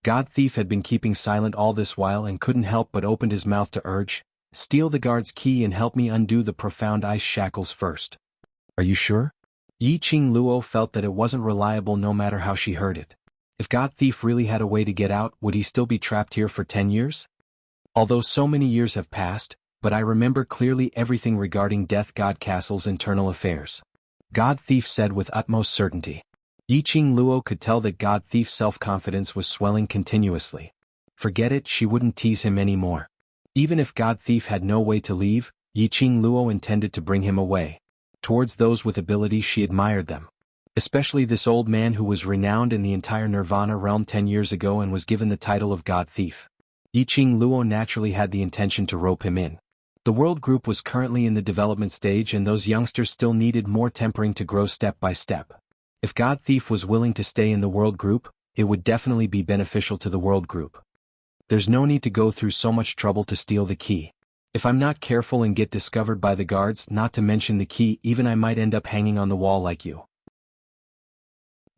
A: God Thief had been keeping silent all this while and couldn't help but opened his mouth to urge, "Steal the guard's key and help me undo the profound ice shackles first." Are you sure? Yiqing Luo felt that it wasn't reliable no matter how she heard it. If God Thief really had a way to get out, would he still be trapped here for 10 years? Although so many years have passed, but I remember clearly everything regarding Death God Castle's internal affairs. God Thief said with utmost certainty. Yiqing Luo could tell that God Thief's self-confidence was swelling continuously. Forget it, she wouldn't tease him anymore. Even if God Thief had no way to leave, Yiqing Luo intended to bring him away. Towards those with ability, she admired them. Especially this old man who was renowned in the entire Nirvana realm 10 years ago and was given the title of God Thief. Yiqing Luo naturally had the intention to rope him in. The world group was currently in the development stage and those youngsters still needed more tempering to grow step by step. If God Thief was willing to stay in the world group, it would definitely be beneficial to the world group. There's no need to go through so much trouble to steal the key. If I'm not careful and get discovered by the guards, not to mention the key, even I might end up hanging on the wall like you.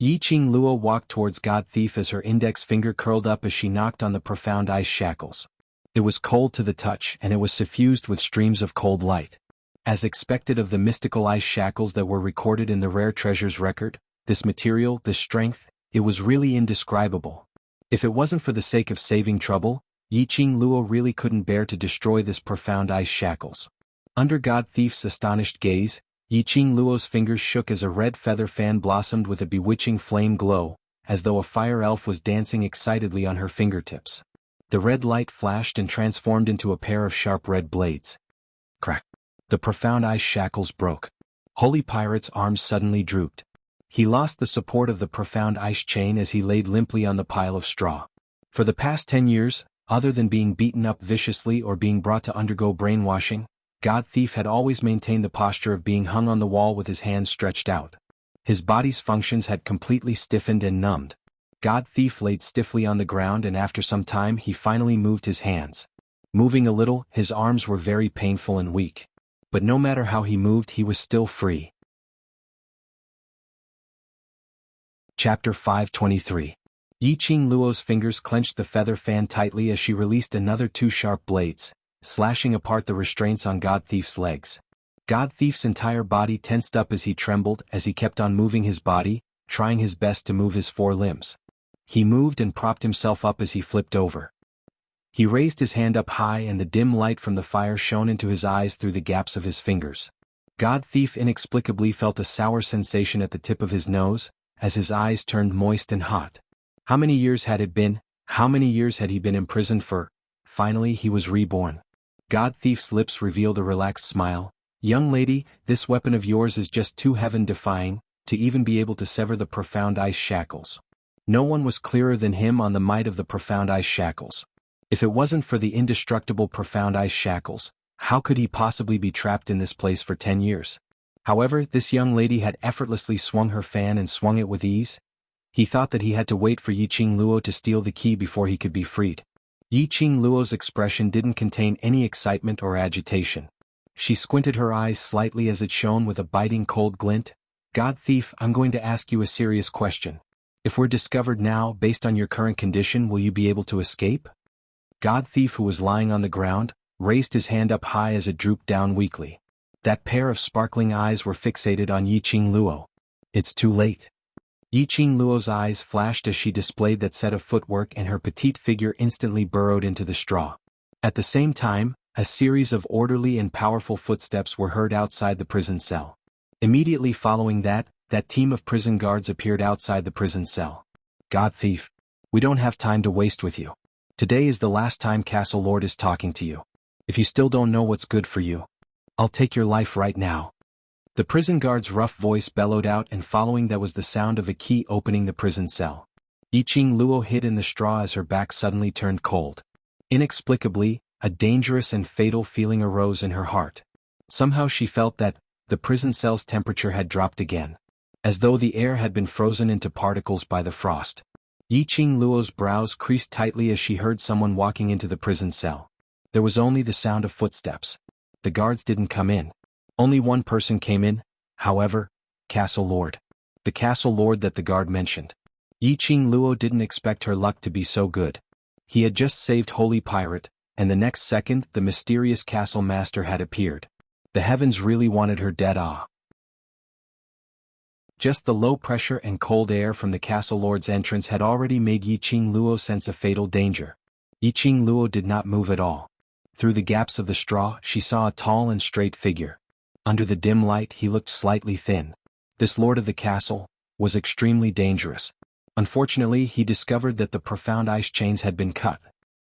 A: Yiqing Luo walked towards God Thief as her index finger curled up as she knocked on the profound ice shackles. It was cold to the touch and it was suffused with streams of cold light. As expected of the mystical ice shackles that were recorded in the rare treasures record, this material, this strength, it was really indescribable. If it wasn't for the sake of saving trouble, Yiqing Luo really couldn't bear to destroy this profound ice shackles. Under God Thief's astonished gaze, Yiqing Luo's fingers shook as a red feather fan blossomed with a bewitching flame glow, as though a fire elf was dancing excitedly on her fingertips. The red light flashed and transformed into a pair of sharp red blades. Crack! The profound ice shackles broke. Holy Pirate's arms suddenly drooped. He lost the support of the profound ice chain as he laid limply on the pile of straw. For the past 10 years, other than being beaten up viciously or being brought to undergo brainwashing, God Thief had always maintained the posture of being hung on the wall with his hands stretched out. His body's functions had completely stiffened and numbed. God Thief laid stiffly on the ground and after some time he finally moved his hands. Moving a little, his arms were very painful and weak. But no matter how he moved, he was still free. Chapter 523. Yiqing Luo's fingers clenched the feather fan tightly as she released another 2 sharp blades, slashing apart the restraints on God Thief's legs. God Thief's entire body tensed up as he trembled as he kept on moving his body, trying his best to move his 4 limbs. He moved and propped himself up as he flipped over. He raised his hand up high and the dim light from the fire shone into his eyes through the gaps of his fingers. God Thief inexplicably felt a sour sensation at the tip of his nose, as his eyes turned moist and hot. How many years had it been? How many years had he been imprisoned for? Finally he was reborn. God Thief's lips revealed a relaxed smile. Young lady, this weapon of yours is just too heaven-defying, to even be able to sever the profound ice shackles. No one was clearer than him on the might of the profound ice shackles. If it wasn't for the indestructible profound ice shackles, how could he possibly be trapped in this place for 10 years? However, this young lady had effortlessly swung her fan and swung it with ease. He thought that he had to wait for Yiqing Luo to steal the key before he could be freed. Yiqing Luo's expression didn't contain any excitement or agitation. She squinted her eyes slightly as it shone with a biting cold glint. God Thief, I'm going to ask you a serious question. If we're discovered now, based on your current condition, will you be able to escape? God Thief, who was lying on the ground, raised his hand up high as it drooped down weakly. That pair of sparkling eyes were fixated on Yiqing Luo. It's too late. Yiqing Luo's eyes flashed as she displayed that set of footwork, and her petite figure instantly burrowed into the straw. At the same time, a series of orderly and powerful footsteps were heard outside the prison cell. Immediately following that team of prison guards appeared outside the prison cell. God Thief, we don't have time to waste with you. Today is the last time Castle Lord is talking to you. If you still don't know what's good for you, I'll take your life right now. The prison guard's rough voice bellowed out, and following that was the sound of a key opening the prison cell. Yiqing Luo hid in the straw as her back suddenly turned cold. Inexplicably, a dangerous and fatal feeling arose in her heart. Somehow she felt that the prison cell's temperature had dropped again, as though the air had been frozen into particles by the frost. Yiqing Luo's brows creased tightly as she heard someone walking into the prison cell. There was only the sound of footsteps. The guards didn't come in. Only one person came in, however, Castle Lord. The Castle Lord that the guard mentioned. Yiqing Luo didn't expect her luck to be so good. He had just saved Holy Pirate, and the next second the mysterious Castle Master had appeared. The heavens really wanted her dead. Just the low pressure and cold air from the Castle Lord's entrance had already made Yiqing Luo sense a fatal danger. Yiqing Luo did not move at all. Through the gaps of the straw she saw a tall and straight figure. Under the dim light he looked slightly thin. This lord of the castle was extremely dangerous. Unfortunately, he discovered that the profound ice chains had been cut.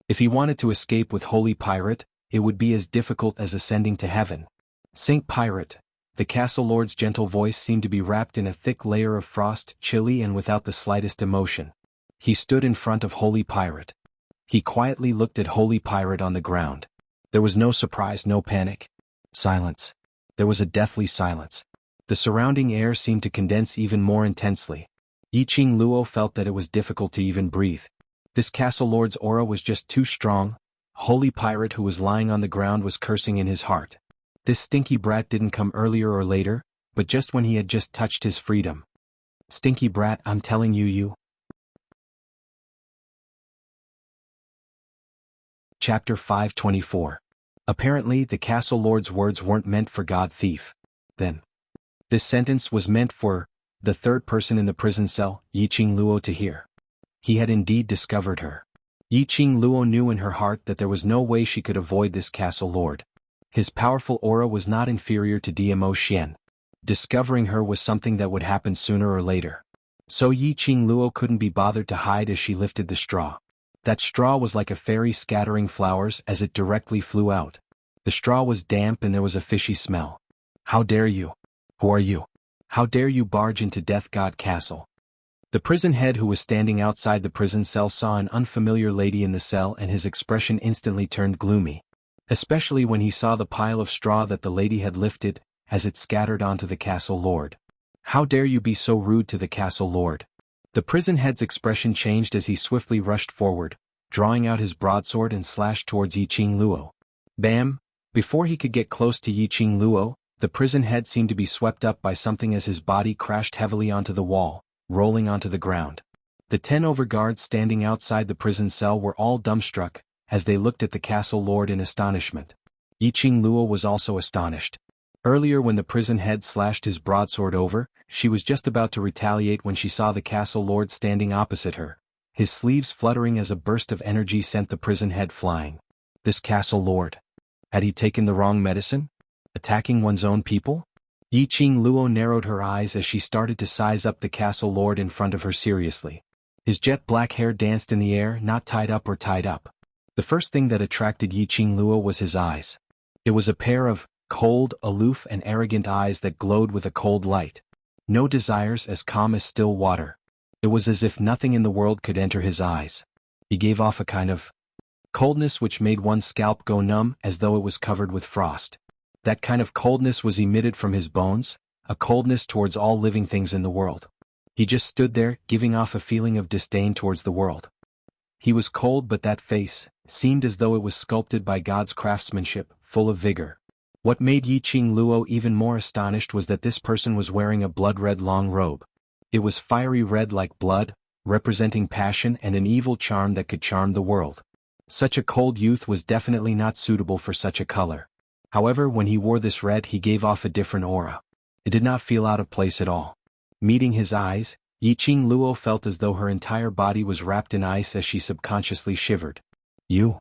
A: If he wanted to escape with Holy Pirate, it would be as difficult as ascending to heaven. Sink Pirate. The Castle Lord's gentle voice seemed to be wrapped in a thick layer of frost, chilly and without the slightest emotion. He stood in front of Holy Pirate. He quietly looked at Holy Pirate on the ground. There was no surprise, no panic. Silence. There was a deathly silence. The surrounding air seemed to condense even more intensely. Yiqing Luo felt that it was difficult to even breathe. This Castle Lord's aura was just too strong. Holy Pirate, who was lying on the ground, was cursing in his heart. This stinky brat didn't come earlier or later, but just when he had just touched his freedom. Stinky brat, I'm telling you. Chapter 524. Apparently, the Castle Lord's words weren't meant for God Thief. Then, this sentence was meant for the third person in the prison cell, Yiqing Luo, to hear. He had indeed discovered her. Yiqing Luo knew in her heart that there was no way she could avoid this Castle Lord. His powerful aura was not inferior to Dmo Xian. Discovering her was something that would happen sooner or later. So Yiqing Luo couldn't be bothered to hide as she lifted the straw. That straw was like a fairy scattering flowers as it directly flew out. The straw was damp and there was a fishy smell. How dare you? Who are you? How dare you barge into Death God Castle? The prison head, who was standing outside the prison cell, saw an unfamiliar lady in the cell, and his expression instantly turned gloomy. Especially when he saw the pile of straw that the lady had lifted, as it scattered onto the Castle Lord. How dare you be so rude to the Castle Lord? The prison head's expression changed as he swiftly rushed forward, drawing out his broadsword and slashed towards Yiqing Luo. Bam! Before he could get close to Yiqing Luo, the prison head seemed to be swept up by something as his body crashed heavily onto the wall, rolling onto the ground. The 10 overguards standing outside the prison cell were all dumbstruck, as they looked at the Castle Lord in astonishment. Yiqing Luo was also astonished. Earlier, when the prison head slashed his broadsword over, she was just about to retaliate when she saw the Castle Lord standing opposite her. His sleeves fluttering as a burst of energy sent the prison head flying. This Castle Lord. Had he taken the wrong medicine? Attacking one's own people? Yiqing Luo narrowed her eyes as she started to size up the castle lord in front of her seriously. His jet black hair danced in the air, not tied up or tied up. The first thing that attracted Yiqing Luo was his eyes. It was a pair of cold, aloof and arrogant eyes that glowed with a cold light. No desires, as calm as still water. It was as if nothing in the world could enter his eyes. He gave off a kind of coldness which made one's scalp go numb as though it was covered with frost. That kind of coldness was emitted from his bones, a coldness towards all living things in the world. He just stood there, giving off a feeling of disdain towards the world. He was cold, but that face seemed as though it was sculpted by God's craftsmanship, full of vigor. What made Yiqing Luo even more astonished was that this person was wearing a blood-red long robe. It was fiery red like blood, representing passion and an evil charm that could charm the world. Such a cold youth was definitely not suitable for such a color. However, when he wore this red, he gave off a different aura. It did not feel out of place at all. Meeting his eyes, Yiqing Luo felt as though her entire body was wrapped in ice as she subconsciously shivered. You?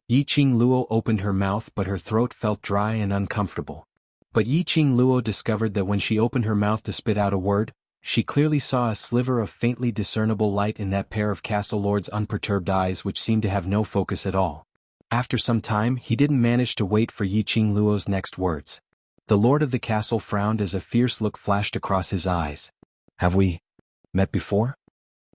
A: Yiqing Luo opened her mouth, but her throat felt dry and uncomfortable. But Yiqing Luo discovered that when she opened her mouth to spit out a word, she clearly saw a sliver of faintly discernible light in that pair of castle lord's unperturbed eyes which seemed to have no focus at all. After some time, he didn't manage to wait for Yiqing Luo's next words. The lord of the castle frowned as a fierce look flashed across his eyes. Have we met before?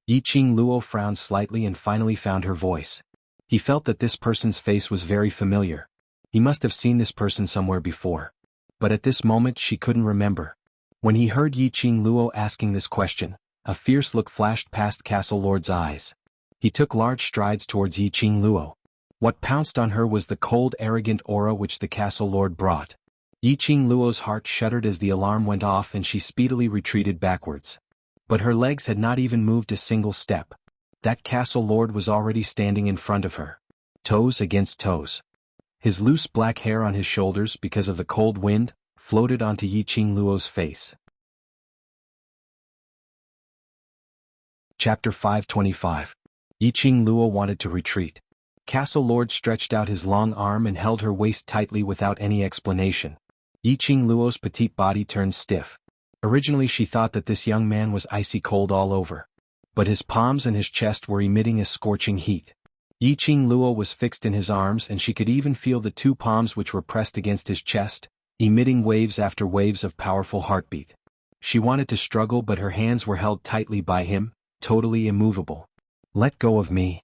A: Yiqing Luo frowned slightly and finally found her voice. He felt that this person's face was very familiar. He must have seen this person somewhere before. But at this moment she couldn't remember. When he heard Yiqing Luo asking this question, a fierce look flashed past castle lord's eyes. He took large strides towards Yiqing Luo. What pounced on her was the cold, arrogant aura which the castle lord brought. Yiqing Luo's heart shuddered as the alarm went off and she speedily retreated backwards. But her legs had not even moved a single step. That castle lord was already standing in front of her. Toes against toes. His loose black hair on his shoulders, because of the cold wind, floated onto Yiqing Luo's face. Chapter 525. Yiqing Luo wanted to retreat. Castle Lord stretched out his long arm and held her waist tightly without any explanation. Yiqing Luo's petite body turned stiff. Originally she thought that this young man was icy cold all over. But his palms and his chest were emitting a scorching heat. Yiqing Luo was fixed in his arms and she could even feel the two palms which were pressed against his chest, emitting waves after waves of powerful heartbeat. She wanted to struggle, but her hands were held tightly by him, totally immovable. Let go of me.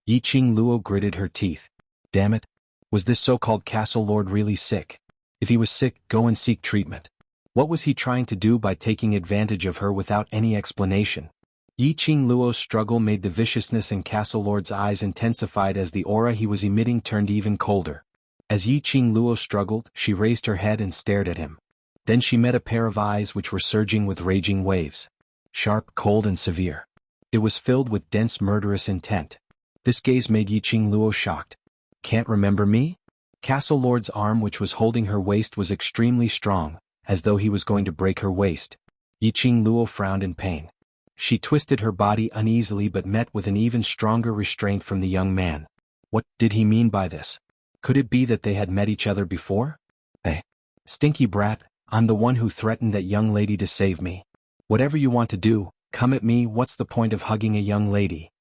A: Yiqing Luo gritted her teeth. Damn it. Was this so-called castle lord really sick? If he was sick, go and seek treatment. What was he trying to do by taking advantage of her without any explanation? Yiqing Luo's struggle made the viciousness in Castle Lord's eyes intensified as the aura he was emitting turned even colder. As Yiqing Luo struggled, she raised her head and stared at him. Then she met a pair of eyes which were surging with raging waves. Sharp, cold and severe. It was filled with dense murderous intent. This gaze made Yiqing Luo shocked. Can't remember me? Castle Lord's arm which was holding her waist was extremely strong, as though he was going to break her waist. Yiqing Luo frowned in pain. She twisted her body uneasily but met with an even stronger restraint from the young man. What did he mean by this? Could it be that they had met each other before? Hey, stinky brat, I'm the one who threatened that young lady to save me. Whatever you want to do, come at me. What's the point of hugging a young lady?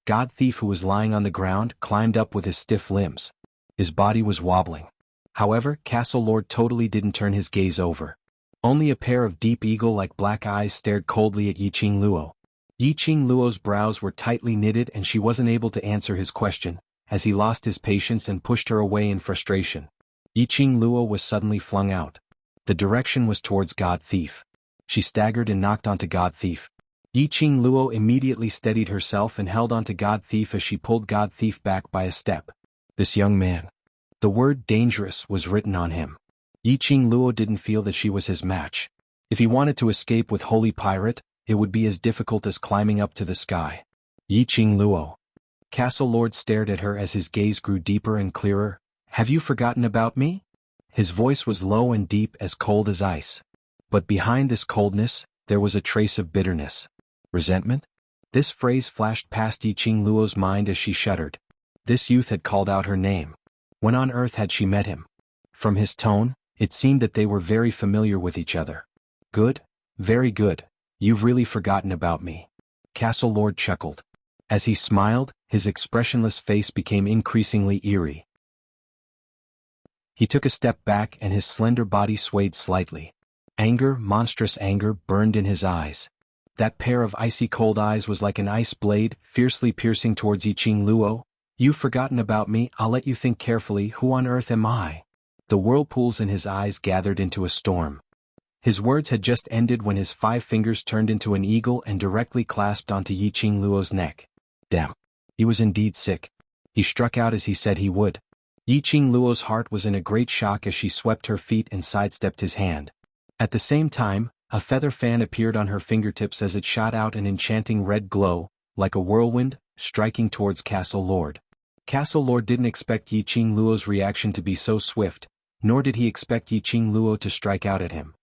A: God Thief, who was lying on the ground, climbed up with his stiff limbs. His body was wobbling. However, Castle Lord totally didn't turn his gaze over. Only a pair of deep eagle-like black eyes stared coldly at Yiqing Luo. Yiqing Luo's brows were tightly knitted and she wasn't able to answer his question, as he lost his patience and pushed her away in frustration. Yiqing Luo was suddenly flung out. The direction was towards God Thief. She staggered and knocked onto God Thief. Yiqing Luo immediately steadied herself and held onto God Thief as she pulled God Thief back by a step. This young man. The word dangerous was written on him. Yiqing Luo didn't feel that she was his match. If he wanted to escape with Holy Pirate, it would be as difficult as climbing up to the sky. Yiqing Luo. Castle Lord stared at her as his gaze grew deeper and clearer. Have you forgotten about me? His voice was low and deep, as cold as ice. But behind this coldness, there was a trace of bitterness. Resentment? This phrase flashed past Yiqing Luo's mind as she shuddered. This youth had called out her name. When on earth had she met him? From his tone, It seemed that they were very familiar with each other. Good, very good, you've really forgotten about me. Castle Lord chuckled. As he smiled, his expressionless face became increasingly eerie. He took a step back and his slender body swayed slightly. Anger, monstrous anger, burned in his eyes. That pair of icy cold eyes was like an ice blade, fiercely piercing towards Yiqing Luo. You've forgotten about me, I'll let you think carefully, who on earth am I? The whirlpools in his eyes gathered into a storm. His words had just ended when his 5 fingers turned into an eagle and directly clasped onto Yiqing Luo's neck. Damn. He was indeed sick. He struck out as he said he would. Yiqing Luo's heart was in a great shock as she swept her feet and sidestepped his hand. At the same time, a feather fan appeared on her fingertips as it shot out an enchanting red glow, like a whirlwind, striking towards Castle Lord. Castle Lord didn't expect Yiqing Luo's reaction to be so swift, nor did he expect Yiqing Luo to strike out at him.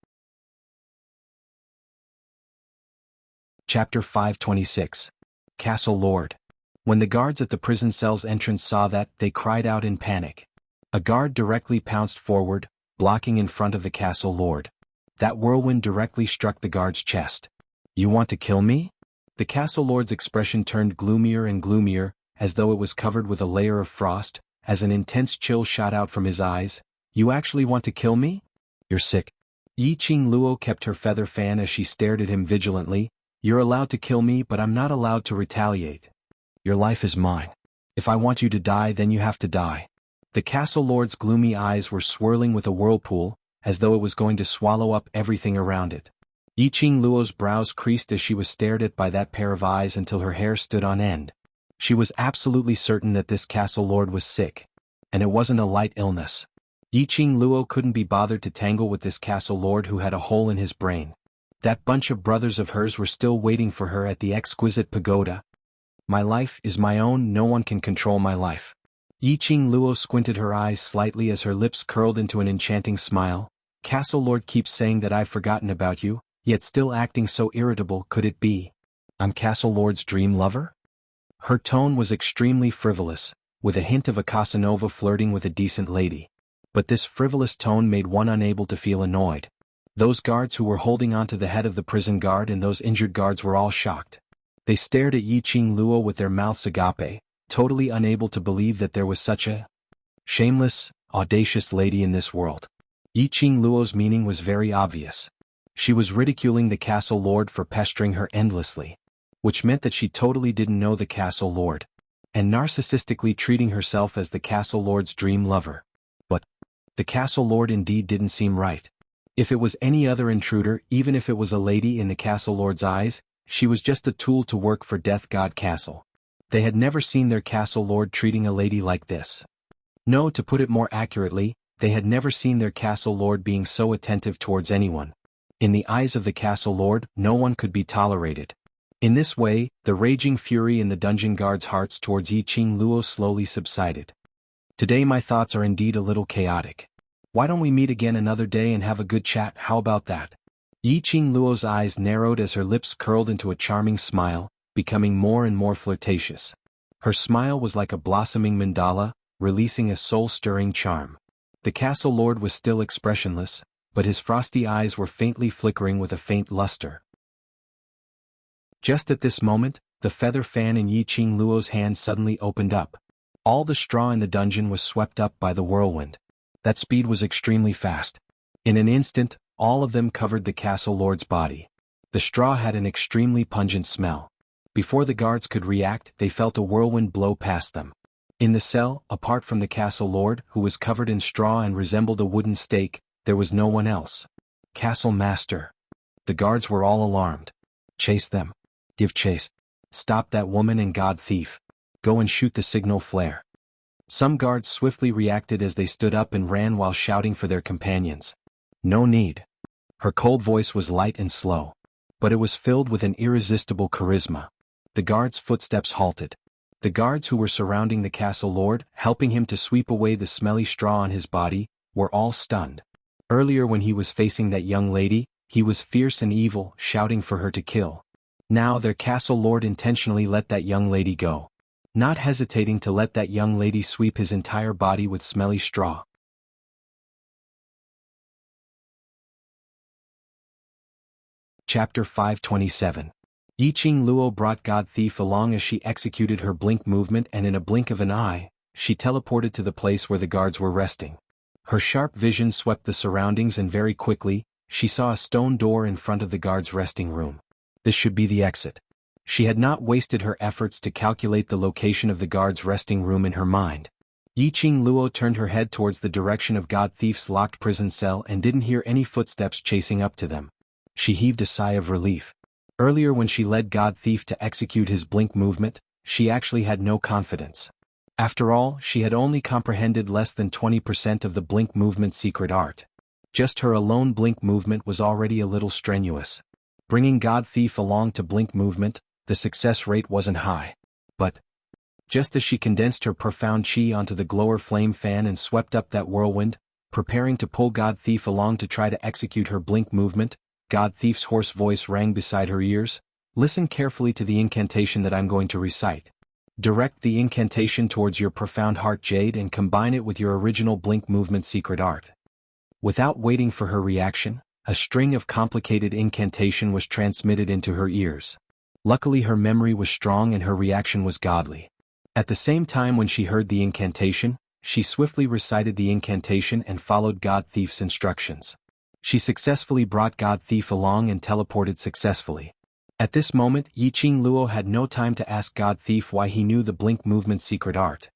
A: Chapter 526. Castle Lord. When the guards at the prison cell's entrance saw that, they cried out in panic. A guard directly pounced forward, blocking in front of the Castle Lord. That whirlwind directly struck the guard's chest. You want to kill me? The Castle Lord's expression turned gloomier and gloomier, as though it was covered with a layer of frost, as an intense chill shot out from his eyes. You actually want to kill me? You're sick. Yiqing Luo kept her feather fan as she stared at him vigilantly. You're allowed to kill me, but I'm not allowed to retaliate. Your life is mine. If I want you to die, then you have to die. The Castle Lord's gloomy eyes were swirling with a whirlpool, as though it was going to swallow up everything around it. Yiqing Luo's brows creased as she was stared at by that pair of eyes until her hair stood on end. She was absolutely certain that this Castle Lord was sick. And it wasn't a light illness. Yiqing Luo couldn't be bothered to tangle with this Castle Lord who had a hole in his brain. That bunch of brothers of hers were still waiting for her at the exquisite pagoda. My life is my own, no one can control my life. Yiqing Luo squinted her eyes slightly as her lips curled into an enchanting smile. Castle Lord keeps saying that I've forgotten about you, yet still acting so irritable, could it be? I'm Castle Lord's dream lover? Her tone was extremely frivolous, with a hint of a Casanova flirting with a decent lady. But this frivolous tone made one unable to feel annoyed. Those guards who were holding onto the head of the prison guard and those injured guards were all shocked. They stared at Yiqing Luo with their mouths agape, totally unable to believe that there was such a shameless, audacious lady in this world. Yiqing Luo's meaning was very obvious. She was ridiculing the Castle Lord for pestering her endlessly, which meant that she totally didn't know the Castle Lord, and narcissistically treating herself as the Castle Lord's dream lover. But the Castle Lord indeed didn't seem right. If it was any other intruder, even if it was a lady in the Castle Lord's eyes, she was just a tool to work for Death God Castle. They had never seen their Castle Lord treating a lady like this. No, to put it more accurately, they had never seen their Castle Lord being so attentive towards anyone. In the eyes of the Castle Lord, no one could be tolerated. In this way, the raging fury in the dungeon guards' hearts towards Yiqing Luo slowly subsided. Today my thoughts are indeed a little chaotic. Why don't we meet again another day and have a good chat, how about that? Yiqing Luo's eyes narrowed as her lips curled into a charming smile, becoming more and more flirtatious. Her smile was like a blossoming mandala, releasing a soul-stirring charm. The Castle Lord was still expressionless, but his frosty eyes were faintly flickering with a faint luster. Just at this moment, the feather fan in Yiqing Luo's hand suddenly opened up. All the straw in the dungeon was swept up by the whirlwind. That speed was extremely fast. In an instant, all of them covered the Castle Lord's body. The straw had an extremely pungent smell. Before the guards could react, they felt a whirlwind blow past them. In the cell, apart from the Castle Lord, who was covered in straw and resembled a wooden stake, there was no one else. Castle Master. The guards were all alarmed. Chase them. Give chase. Stop that woman and god thief. Go and shoot the signal flare. Some guards swiftly reacted as they stood up and ran while shouting for their companions. No need. Her cold voice was light and slow, but it was filled with an irresistible charisma. The guards' footsteps halted. The guards who were surrounding the Castle Lord, helping him to sweep away the smelly straw on his body, were all stunned. Earlier when he was facing that young lady, he was fierce and evil, shouting for her to kill. Now their Castle Lord intentionally let that young lady go, not hesitating to let that young lady sweep his entire body with smelly straw. Chapter 527. Yiqing Luo brought God Thief along as she executed her blink movement, and in a blink of an eye, she teleported to the place where the guards were resting. Her sharp vision swept the surroundings, and very quickly, she saw a stone door in front of the guards' resting room. This should be the exit. She had not wasted her efforts to calculate the location of the guards' resting room in her mind. Yiqing Luo turned her head towards the direction of God Thief's locked prison cell and didn't hear any footsteps chasing up to them. She heaved a sigh of relief. Earlier, when she led God Thief to execute his blink movement, she actually had no confidence. After all, she had only comprehended less than 20% of the blink movement's secret art. Just her alone blink movement was already a little strenuous. Bringing God Thief along to blink movement, the success rate wasn't high. But just as she condensed her profound chi onto the glower flame fan and swept up that whirlwind, preparing to pull God Thief along to try to execute her blink movement, God Thief's hoarse voice rang beside her ears. Listen carefully to the incantation that I'm going to recite. Direct the incantation towards your profound heart jade and combine it with your original blink movement secret art. Without waiting for her reaction, a string of complicated incantation was transmitted into her ears. Luckily, her memory was strong and her reaction was godly. At the same time, when she heard the incantation, she swiftly recited the incantation and followed God Thief's instructions. She successfully brought God Thief along and teleported successfully. At this moment, Yiqing Luo had no time to ask God Thief why he knew the blink movement secret art.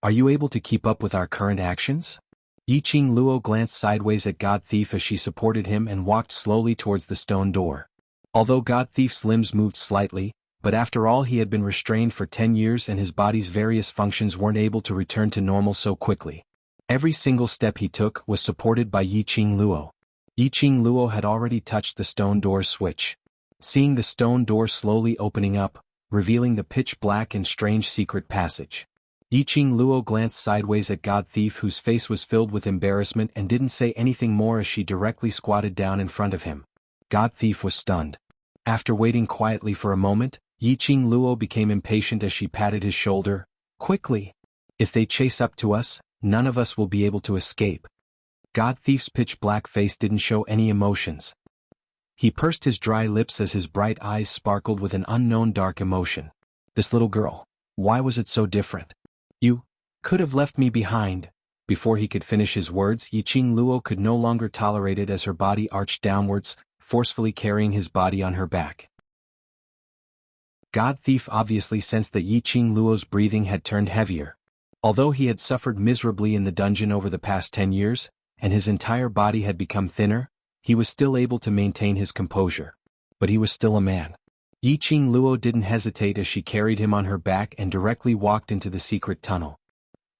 A: Are you able to keep up with our current actions? Yiqing Luo glanced sideways at God Thief as she supported him and walked slowly towards the stone door. Although God Thief's limbs moved slightly, but after all, he had been restrained for 10 years and his body's various functions weren't able to return to normal so quickly. Every single step he took was supported by Yiqing Luo. Yiqing Luo had already touched the stone door's switch. Seeing the stone door slowly opening up, revealing the pitch-black and strange secret passage. Yiqing Luo glanced sideways at God Thief, whose face was filled with embarrassment, and didn't say anything more as she directly squatted down in front of him. God Thief was stunned. After waiting quietly for a moment, Yiqing Luo became impatient as she patted his shoulder. Quickly! If they chase up to us, none of us will be able to escape. God Thief's pitch-black face didn't show any emotions. He pursed his dry lips as his bright eyes sparkled with an unknown dark emotion. This little girl, why was it so different? You could have left me behind. Before he could finish his words, Yiqing Luo could no longer tolerate it as her body arched downwards, forcefully carrying his body on her back. God Thief obviously sensed that Yiqing Luo's breathing had turned heavier. Although he had suffered miserably in the dungeon over the past 10 years, and his entire body had become thinner, he was still able to maintain his composure. But he was still a man. Yiqing Luo didn't hesitate as she carried him on her back and directly walked into the secret tunnel.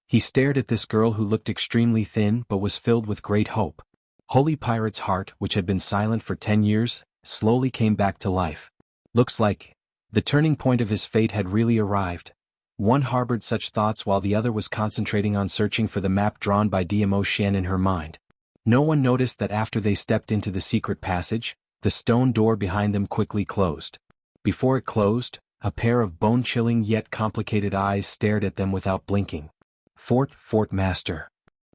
A: He stared at this girl who looked extremely thin but was filled with great hope. Holy Pirate's heart, which had been silent for 10 years, slowly came back to life. Looks like the turning point of his fate had really arrived. One harbored such thoughts while the other was concentrating on searching for the map drawn by Diamo Xian in her mind. No one noticed that after they stepped into the secret passage, the stone door behind them quickly closed. Before it closed, a pair of bone-chilling yet complicated eyes stared at them without blinking. Fort Master.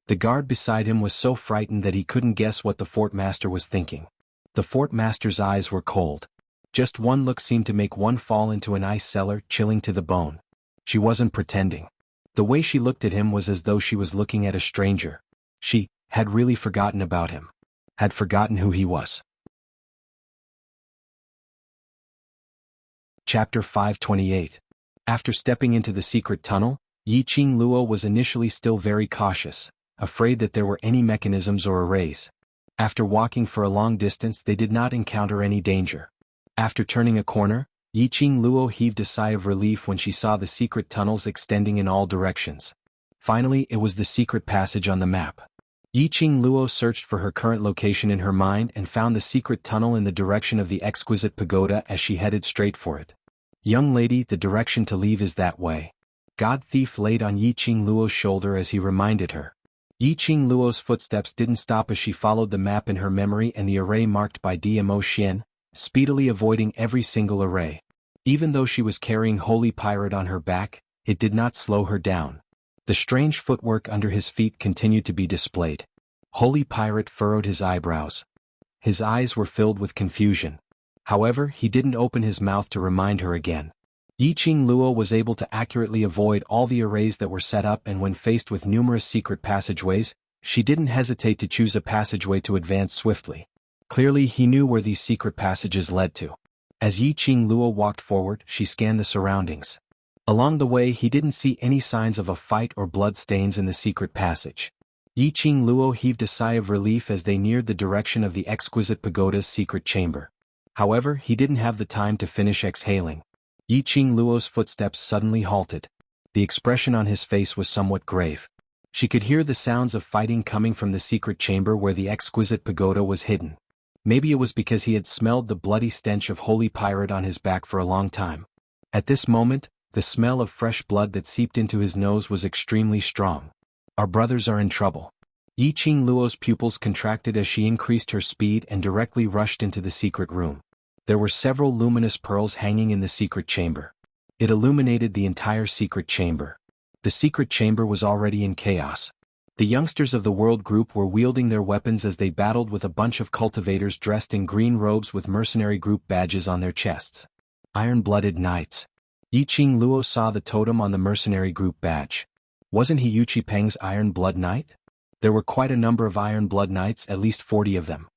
A: The guard beside him was so frightened that he couldn't guess what the Fort Master was thinking. The Fort Master's eyes were cold. Just one look seemed to make one fall into an ice cellar, chilling to the bone. She wasn't pretending. The way she looked at him was as though she was looking at a stranger. She had really forgotten about him. Had forgotten who he was. Chapter 528. After stepping into the secret tunnel, Yiqing Luo was initially still very cautious, afraid that there were any mechanisms or arrays. After walking for a long distance, they did not encounter any danger. After turning a corner, Yiqing Luo heaved a sigh of relief when she saw the secret tunnels extending in all directions. Finally, it was the secret passage on the map. Yiqing Luo searched for her current location in her mind and found the secret tunnel in the direction of the exquisite pagoda as she headed straight for it. Young lady, the direction to leave is that way. God Thief laid on Yiqing Luo's shoulder as he reminded her. Yiqing Luo's footsteps didn't stop as she followed the map in her memory and the array marked by Diamo Xian, speedily avoiding every single array. Even though she was carrying Holy Pirate on her back, it did not slow her down. The strange footwork under his feet continued to be displayed. Holy Pirate furrowed his eyebrows. His eyes were filled with confusion. However, he didn't open his mouth to remind her again. Yiqing Luo was able to accurately avoid all the arrays that were set up, and when faced with numerous secret passageways, she didn't hesitate to choose a passageway to advance swiftly. Clearly, he knew where these secret passages led to. As Yiqing Luo walked forward, she scanned the surroundings. Along the way, he didn't see any signs of a fight or blood stains in the secret passage. Yiqing Luo heaved a sigh of relief as they neared the direction of the exquisite pagoda's secret chamber. However, he didn't have the time to finish exhaling. Yiqing Luo's footsteps suddenly halted. The expression on his face was somewhat grave. She could hear the sounds of fighting coming from the secret chamber where the exquisite pagoda was hidden. Maybe it was because he had smelled the bloody stench of holy pirate on his back for a long time. At this moment, the smell of fresh blood that seeped into his nose was extremely strong. Our brothers are in trouble. Yiqing Luo's pupils contracted as she increased her speed and directly rushed into the secret room. There were several luminous pearls hanging in the secret chamber. It illuminated the entire secret chamber. The secret chamber was already in chaos. The youngsters of the World Group were wielding their weapons as they battled with a bunch of cultivators dressed in green robes with mercenary group badges on their chests. Iron-blooded knights. Yiqing Luo saw the totem on the mercenary group badge. Wasn't he Yu Qipeng's Iron Blood Knight? There were quite a number of Iron Blood Knights, at least 40 of them.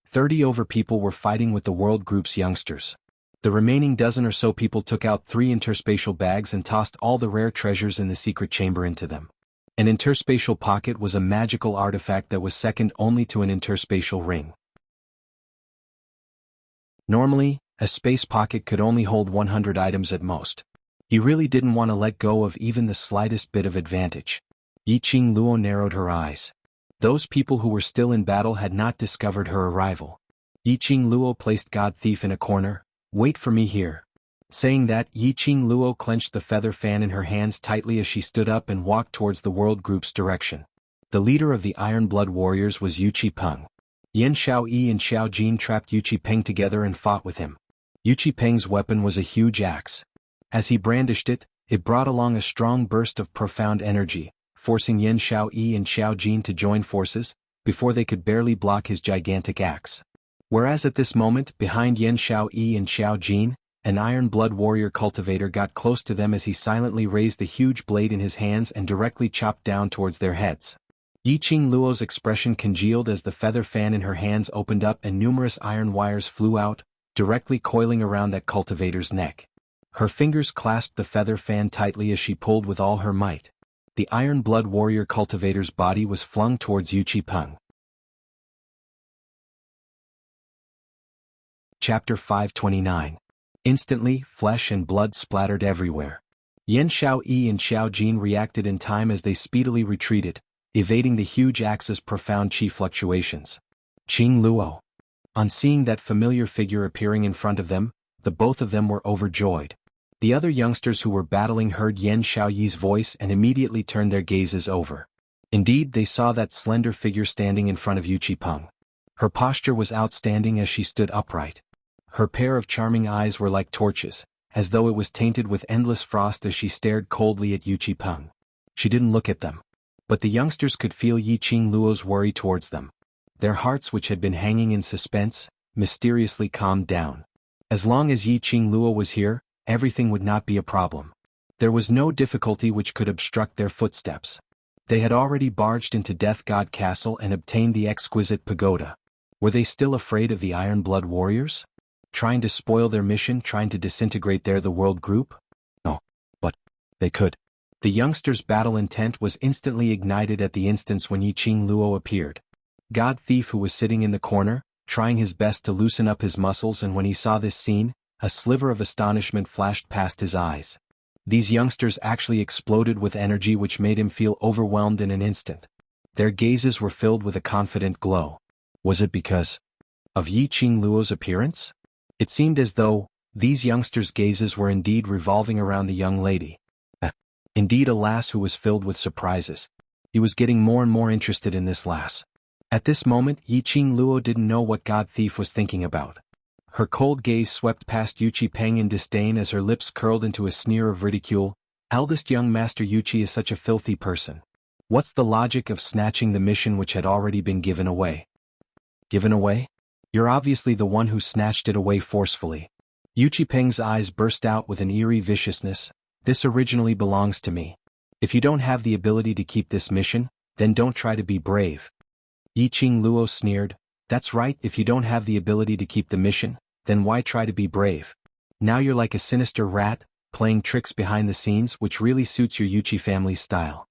A: 30 over people were fighting with the World Group's youngsters. The remaining dozen or so people took out 3 interspatial bags and tossed all the rare treasures in the secret chamber into them. An interspatial pocket was a magical artifact that was second only to an interspatial ring. Normally, a space pocket could only hold 100 items at most. He really didn't want to let go of even the slightest bit of advantage. Yiqing Luo narrowed her eyes. Those people who were still in battle had not discovered her arrival. Yiqing Luo placed God Thief in a corner. "Wait for me here." Saying that, Yiqing Luo clenched the feather fan in her hands tightly as she stood up and walked towards the World Group's direction. The leader of the Iron Blood Warriors was Yu Qipeng. Yan Xiaoyi and Xiao Jin trapped Yu Qipeng together and fought with him. Yu Qipeng's weapon was a huge axe. As he brandished it, it brought along a strong burst of profound energy, forcing Yan Xiaoyi and Xiao Jin to join forces, before they could barely block his gigantic axe. Whereas at this moment, behind Yan Xiaoyi and Xiao Jin, an Iron Blood Warrior cultivator got close to them as he silently raised the huge blade in his hands and directly chopped down towards their heads. Yiqing Luo's expression congealed as the feather fan in her hands opened up and numerous iron wires flew out, directly coiling around that cultivator's neck. Her fingers clasped the feather fan tightly as she pulled with all her might. The Iron Blood Warrior cultivator's body was flung towards Yu Qipeng. Chapter 529. Instantly, flesh and blood splattered everywhere. Yan Xiaoyi and Xiao Jin reacted in time as they speedily retreated, evading the huge axe's profound chi fluctuations. Qing Luo. On seeing that familiar figure appearing in front of them, the both of them were overjoyed. The other youngsters who were battling heard Yan Xiaoyi's voice and immediately turned their gazes over. Indeed, they saw that slender figure standing in front of Yu Qipeng. Her posture was outstanding as she stood upright. Her pair of charming eyes were like torches, as though it was tainted with endless frost as she stared coldly at Yu Qipeng. She didn't look at them. But the youngsters could feel Yiqing Luo's worry towards them. Their hearts, which had been hanging in suspense, mysteriously calmed down. As long as Yiqing Luo was here, everything would not be a problem. There was no difficulty which could obstruct their footsteps. They had already barged into Death God Castle and obtained the exquisite pagoda. Were they still afraid of the Iron Blood Warriors? Trying to spoil their mission, trying to disintegrate the World Group? No. But they could. The youngsters' battle intent was instantly ignited at the instance when Yiqing Luo appeared. God Thief, who was sitting in the corner, trying his best to loosen up his muscles, and when he saw this scene, a sliver of astonishment flashed past his eyes. These youngsters actually exploded with energy which made him feel overwhelmed in an instant. Their gazes were filled with a confident glow. Was it because of Yiqing Luo's appearance? It seemed as though these youngsters' gazes were indeed revolving around the young lady. Indeed, a lass who was filled with surprises. He was getting more and more interested in this lass. At this moment, Yiqing Luo didn't know what God Thief was thinking about. Her cold gaze swept past Yu Qipeng in disdain as her lips curled into a sneer of ridicule. Eldest young Master Yuqi is such a filthy person. What's the logic of snatching the mission which had already been given away? Given away? You're obviously the one who snatched it away forcefully. Yu Qipeng's eyes burst out with an eerie viciousness. This originally belongs to me. If you don't have the ability to keep this mission, then don't try to be brave. Yi Qing Luo sneered. That's right, if you don't have the ability to keep the mission, then why try to be brave? Now you're like a sinister rat, playing tricks behind the scenes, which really suits your Yuqi family's style.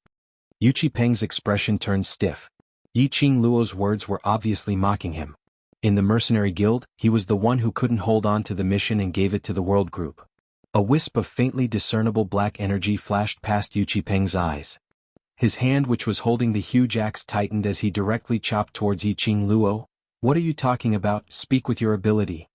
A: Yu Qipeng's expression turned stiff. Yi Qing Luo's words were obviously mocking him. In the mercenary guild, he was the one who couldn't hold on to the mission and gave it to the world group. A wisp of faintly discernible black energy flashed past Yu Qipeng's eyes. His hand, which was holding the huge axe, tightened as he directly chopped towards Yi Qing Luo. What are you talking about? Speak with your ability.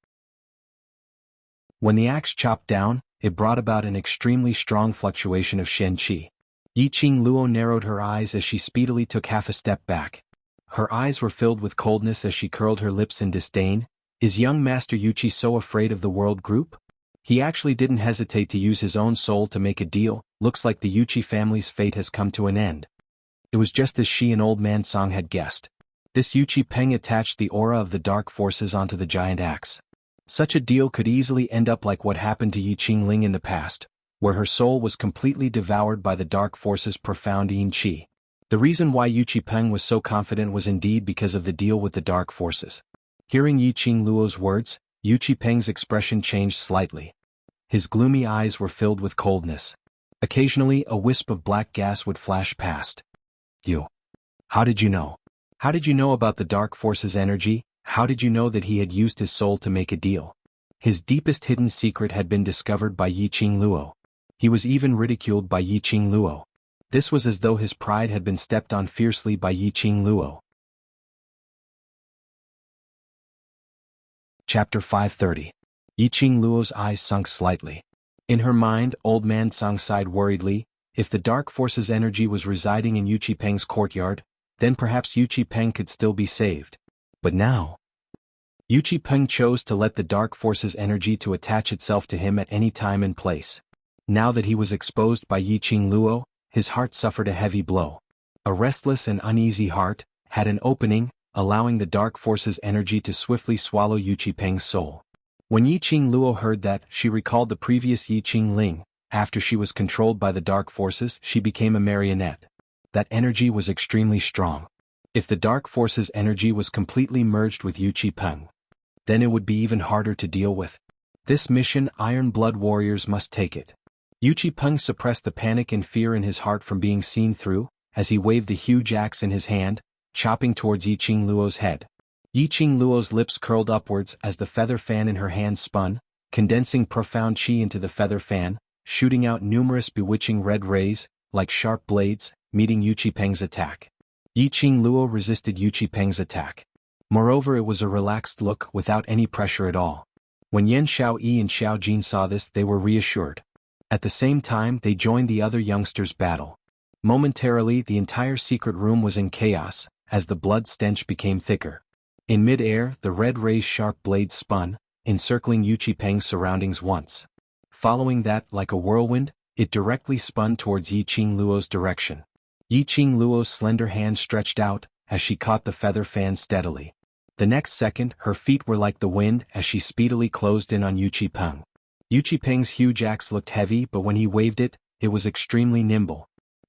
A: When the axe chopped down, it brought about an extremely strong fluctuation of Shen Qi. Yi Qing Luo narrowed her eyes as she speedily took half a step back. Her eyes were filled with coldness as she curled her lips in disdain. Is young Master Yuqi so afraid of the world group? He actually didn't hesitate to use his own soul to make a deal. Looks like the Yuqi family's fate has come to an end. It was just as she and Old Man Song had guessed. This Yu Qipeng attached the aura of the dark forces onto the giant axe. Such a deal could easily end up like what happened to Yi Qingling in the past, where her soul was completely devoured by the dark forces' profound yin qi. The reason why Yu Qipeng was so confident was indeed because of the deal with the dark forces. Hearing Yi Qing Luo's words, Yu Qipeng's expression changed slightly. His gloomy eyes were filled with coldness. Occasionally, a wisp of black gas would flash past. You. How did you know? How did you know about the dark forces' energy? How did you know that he had used his soul to make a deal? His deepest hidden secret had been discovered by Yi Qing Luo. He was even ridiculed by Yi Qing Luo. This was as though his pride had been stepped on fiercely by Yi Qing Luo. Chapter 530. Yi Qing Luo's eyes sunk slightly. In her mind, Old Man Song sighed worriedly. If the dark force's energy was residing in Yu Qipeng's courtyard, then perhaps Yu Qipeng could still be saved. But now, Yu Qipeng chose to let the dark force's energy to attach itself to him at any time and place. Now that he was exposed by Yi Qing Luo, his heart suffered a heavy blow. A restless and uneasy heart had an opening, allowing the dark force's energy to swiftly swallow Yu Qipeng's soul. When Yi Qing Luo heard that, she recalled the previous Yi Qing Ling. After she was controlled by the dark forces, she became a marionette. That energy was extremely strong. If the dark force's energy was completely merged with Yu Qipeng, then it would be even harder to deal with. This mission, Iron Blood Warriors must take it. Yu Qipeng suppressed the panic and fear in his heart from being seen through, as he waved the huge axe in his hand, chopping towards Yi Qing Luo's head. Yi Qing Luo's lips curled upwards as the feather fan in her hand spun, condensing profound qi into the feather fan, shooting out numerous bewitching red rays, like sharp blades, meeting Yu Qipeng's attack. Yi Qing Luo resisted Yu Qipeng's attack. Moreover, it was a relaxed look without any pressure at all. When Yan Xiaoyi and Xiao Jin saw this, they were reassured. At the same time, they joined the other youngsters' battle. Momentarily, the entire secret room was in chaos, as the blood stench became thicker. In mid-air, the red ray's sharp blades spun, encircling Yu Qipeng's surroundings once. Following that, like a whirlwind, it directly spun towards Yi Qing Luo's direction. Yi Qing Luo's slender hand stretched out, as she caught the feather fan steadily. The next second, her feet were like the wind as she speedily closed in on Yu Qipeng. Yu Qipeng's huge axe looked heavy, but when he waved it, it was extremely nimble.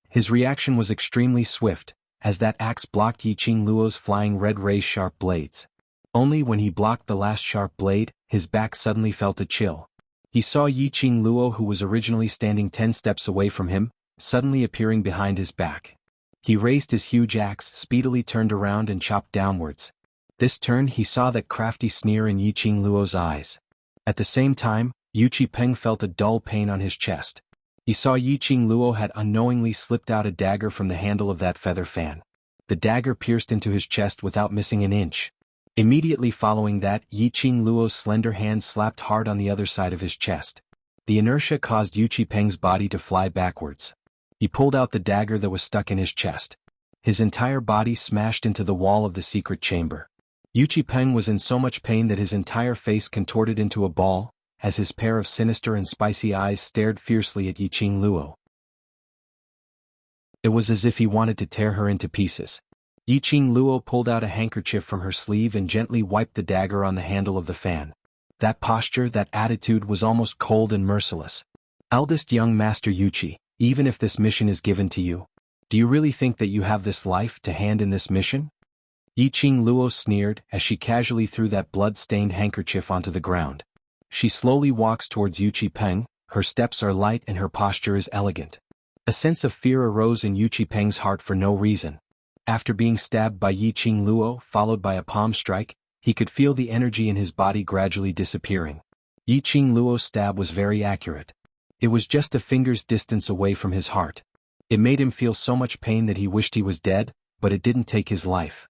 A: His reaction was extremely swift, as that axe blocked Yi Qing Luo's flying red ray's sharp blades. Only when he blocked the last sharp blade, his back suddenly felt a chill. He saw Yi Qing Luo, who was originally standing 10 steps away from him, suddenly appearing behind his back. He raised his huge axe, speedily turned around and chopped downwards. This turn, he saw that crafty sneer in Yi Qing Luo's eyes. At the same time, Yu Qipeng felt a dull pain on his chest. He saw Yi Qing Luo had unknowingly slipped out a dagger from the handle of that feather fan. The dagger pierced into his chest without missing an inch. Immediately following that, Yi Qing Luo's slender hand slapped hard on the other side of his chest. The inertia caused Yu Qipeng's body to fly backwards. He pulled out the dagger that was stuck in his chest. His entire body smashed into the wall of the secret chamber. Yu Qipeng was in so much pain that his entire face contorted into a ball, as his pair of sinister and spicy eyes stared fiercely at Yi Qing Luo. It was as if he wanted to tear her into pieces. Yiqing Luo pulled out a handkerchief from her sleeve and gently wiped the dagger on the handle of the fan. That posture, that attitude was almost cold and merciless. Eldest young Master Yuqi, even if this mission is given to you, do you really think that you have this life to hand in this mission? Yiqing Luo sneered as she casually threw that blood-stained handkerchief onto the ground. She slowly walks towards Yuqi Peng, her steps are light and her posture is elegant. A sense of fear arose in Yuqi Peng's heart for no reason. After being stabbed by Yiqing Luo followed by a palm strike, he could feel the energy in his body gradually disappearing. Yiqing Luo's stab was very accurate. It was just a finger's distance away from his heart. It made him feel so much pain that he wished he was dead, but it didn't take his life.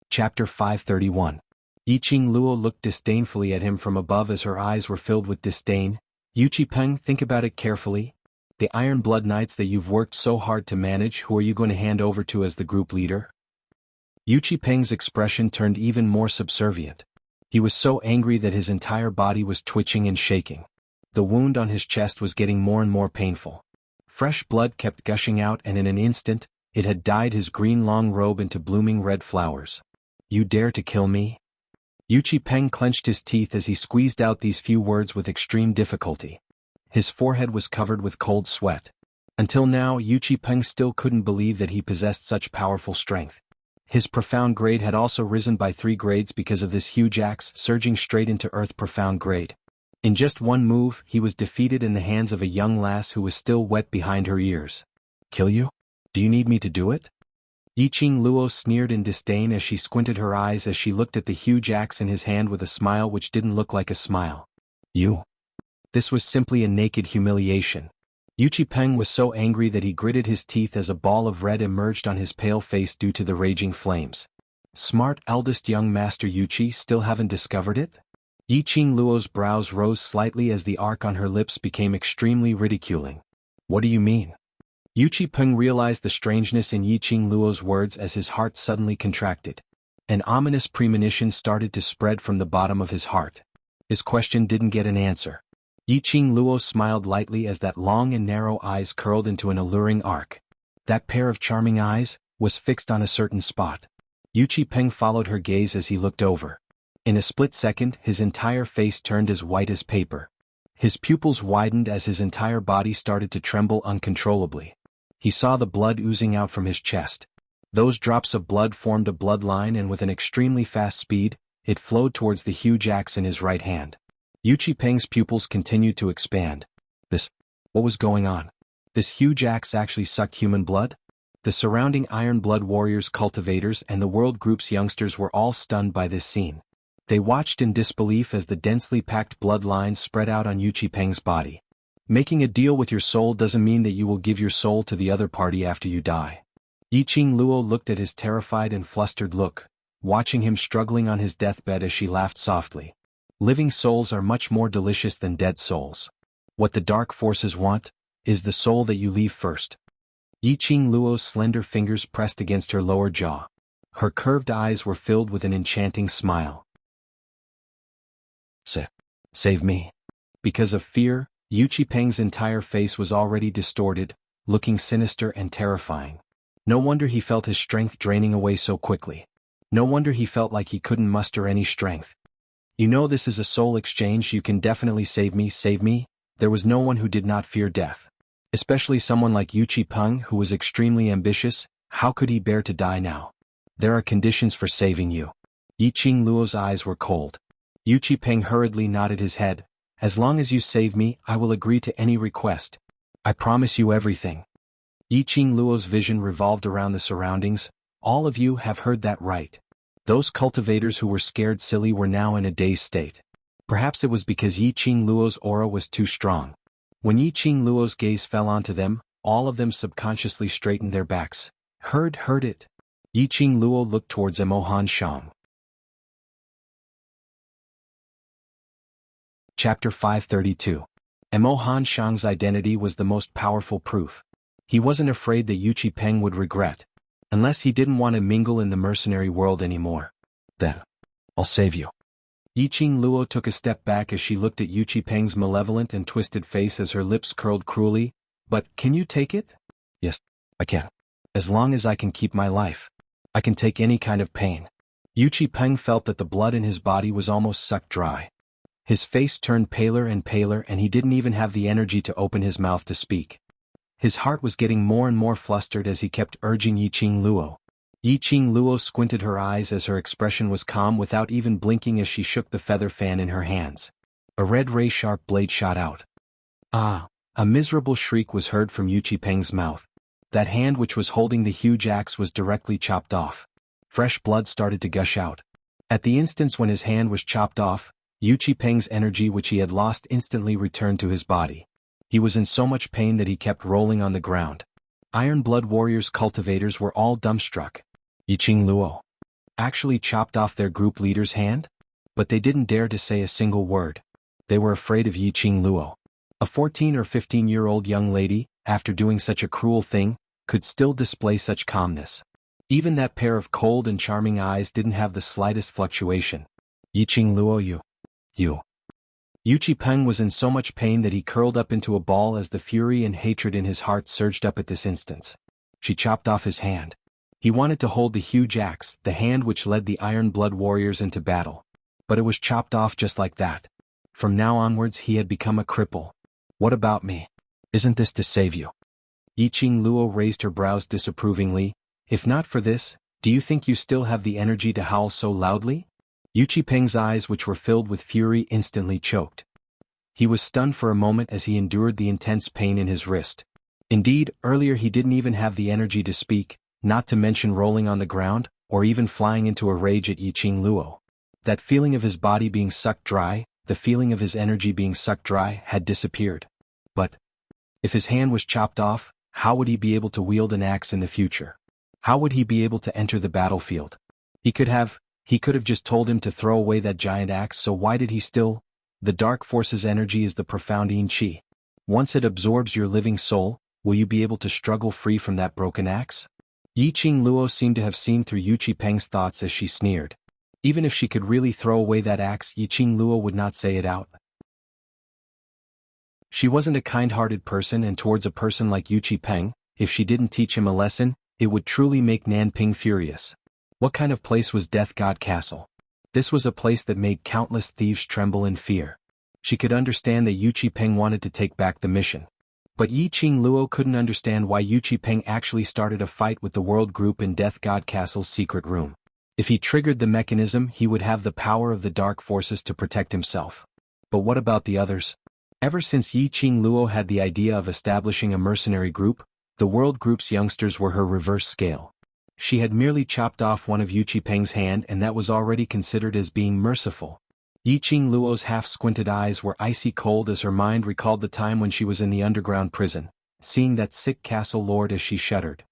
A: Chapter 531. Yiqing Luo looked disdainfully at him from above as her eyes were filled with disdain. Yuqi Peng, think about it carefully. The Iron Blood Knights that you've worked so hard to manage, who are you going to hand over to as the group leader? Yuqi Peng's expression turned even more subservient. He was so angry that his entire body was twitching and shaking. The wound on his chest was getting more and more painful. Fresh blood kept gushing out and in an instant, it had dyed his green long robe into blooming red flowers. You dare to kill me? Yuqi Peng clenched his teeth as he squeezed out these few words with extreme difficulty. His forehead was covered with cold sweat. Until now, Yuqi Peng still couldn't believe that he possessed such powerful strength. His profound grade had also risen by 3 grades because of this huge axe surging straight into earth profound grade. In just one move, he was defeated in the hands of a young lass who was still wet behind her ears. Kill you? Do you need me to do it? Yiqing Luo sneered in disdain as she squinted her eyes as she looked at the huge axe in his hand with a smile which didn't look like a smile. You? This was simply a naked humiliation. Yuqi Peng was so angry that he gritted his teeth as a ball of red emerged on his pale face due to the raging flames. Smart eldest young Master Yuqi, still haven't discovered it? Yiqing Luo's brows rose slightly as the arc on her lips became extremely ridiculing. What do you mean? Yuqi Peng realized the strangeness in Yiqing Luo's words as his heart suddenly contracted. An ominous premonition started to spread from the bottom of his heart. His question didn't get an answer. Yiqing Luo smiled lightly as that long and narrow eyes curled into an alluring arc. That pair of charming eyes was fixed on a certain spot. Yuqi Peng followed her gaze as he looked over. In a split second, his entire face turned as white as paper. His pupils widened as his entire body started to tremble uncontrollably. He saw the blood oozing out from his chest. Those drops of blood formed a bloodline and with an extremely fast speed, it flowed towards the huge axe in his right hand. Yuqi Peng's pupils continued to expand. What was going on? This huge axe actually sucked human blood? The surrounding Iron Blood Warriors, cultivators, and the world group's youngsters were all stunned by this scene. They watched in disbelief as the densely packed bloodlines spread out on Yuqi Peng's body. Making a deal with your soul doesn't mean that you will give your soul to the other party after you die. Yiqing Luo looked at his terrified and flustered look, watching him struggling on his deathbed as she laughed softly. Living souls are much more delicious than dead souls. What the dark forces want is the soul that you leave first. Yiqing Luo's slender fingers pressed against her lower jaw. Her curved eyes were filled with an enchanting smile. Save me. Because of fear, Yuqi Peng's entire face was already distorted, looking sinister and terrifying. No wonder he felt his strength draining away so quickly. No wonder he felt like he couldn't muster any strength. You know this is a soul exchange, you can definitely save me. There was no one who did not fear death. Especially someone like Yuqi Peng who was extremely ambitious. How could he bear to die now? There are conditions for saving you. Yiqing Luo's eyes were cold. Yuqi Peng hurriedly nodded his head. As long as you save me, I will agree to any request. I promise you everything. Yiqing Luo's vision revolved around the surroundings. All of you have heard that right. Those cultivators who were scared silly were now in a dazed state. Perhaps it was because Yiqing Luo's aura was too strong. When Yiqing Luo's gaze fell onto them, all of them subconsciously straightened their backs. Heard it. Yiqing Luo looked towards Emohan Shang. Chapter 532. Emohan Shang's identity was the most powerful proof. He wasn't afraid that Yuqi Peng would regret. Unless he didn't want to mingle in the mercenary world anymore. Then, I'll save you. Yiqing Luo took a step back as she looked at Yuqi Peng's malevolent and twisted face as her lips curled cruelly. But can you take it? Yes, I can. As long as I can keep my life. I can take any kind of pain. Yu Qipeng felt that the blood in his body was almost sucked dry. His face turned paler and paler, and he didn't even have the energy to open his mouth to speak. His heart was getting more and more flustered as he kept urging Yiqing Luo. Yiqing Luo squinted her eyes as her expression was calm without even blinking as she shook the feather fan in her hands. A red ray-sharp blade shot out. Ah! A miserable shriek was heard from Yu Qipeng's mouth. That hand which was holding the huge axe was directly chopped off. Fresh blood started to gush out. At the instant when his hand was chopped off, Yu Qipeng's energy which he had lost instantly returned to his body. He was in so much pain that he kept rolling on the ground. Iron Blood Warriors cultivators were all dumbstruck. Yiqing Luo actually chopped off their group leader's hand? But they didn't dare to say a single word. They were afraid of Yiqing Luo. A 14 or 15-year-old young lady, after doing such a cruel thing, could still display such calmness. Even that pair of cold and charming eyes didn't have the slightest fluctuation. Yiqing Luo, you. Yu Qipeng was in so much pain that he curled up into a ball as the fury and hatred in his heart surged up at this instant. She chopped off his hand. He wanted to hold the huge axe, the hand which led the Iron Blood Warriors into battle. But it was chopped off just like that. From now onwards he had become a cripple. What about me? Isn't this to save you? Yiqing Luo raised her brows disapprovingly. If not for this, do you think you still have the energy to howl so loudly? Yu Qipeng's eyes, which were filled with fury, instantly choked. He was stunned for a moment as he endured the intense pain in his wrist. Indeed, earlier he didn't even have the energy to speak, not to mention rolling on the ground, or even flying into a rage at Yiqing Luo. That feeling of his body being sucked dry, the feeling of his energy being sucked dry, had disappeared. But if his hand was chopped off, how would he be able to wield an axe in the future? How would he be able to enter the battlefield? He could have just told him to throw away that giant axe, so why did he still? The dark force's energy is the profound yin qi. Once it absorbs your living soul, will you be able to struggle free from that broken axe? Yiqing Luo seemed to have seen through Yu Qipeng's thoughts as she sneered. Even if she could really throw away that axe, Yiqing Luo would not say it out. She wasn't a kind-hearted person, and towards a person like Yu Qipeng, if she didn't teach him a lesson, it would truly make Nanping furious. What kind of place was Death God Castle? This was a place that made countless thieves tremble in fear. She could understand that Yu Qipeng wanted to take back the mission. But Yiqing Luo couldn't understand why Yu Qipeng actually started a fight with the world group in Death God Castle's secret room. If he triggered the mechanism, he would have the power of the dark forces to protect himself. But what about the others? Ever since Yiqing Luo had the idea of establishing a mercenary group, the world group's youngsters were her reverse scale. She had merely chopped off one of Yu Qipeng's hand, and that was already considered as being merciful. Yiqing Luo's half-squinted eyes were icy cold as her mind recalled the time when she was in the underground prison, seeing that sick castle lord as she shuddered.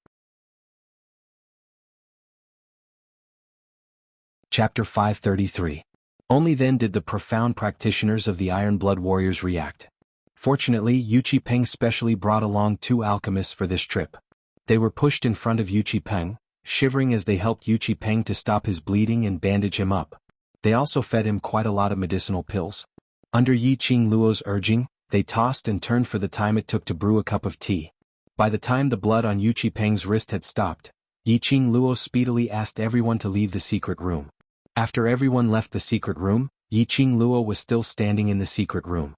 A: Chapter 533. Only then did the profound practitioners of the Iron Blood Warriors react. Fortunately, Yu Qipeng specially brought along 2 alchemists for this trip. They were pushed in front of Yu Qipeng, shivering as they helped Yu Qipeng to stop his bleeding and bandage him up. They also fed him quite a lot of medicinal pills. Under Yiqing Luo's urging, they tossed and turned for the time it took to brew a cup of tea. By the time the blood on Yu Qipeng's wrist had stopped, Yiqing Luo speedily asked everyone to leave the secret room. After everyone left the secret room, Yiqing Luo was still standing in the secret room.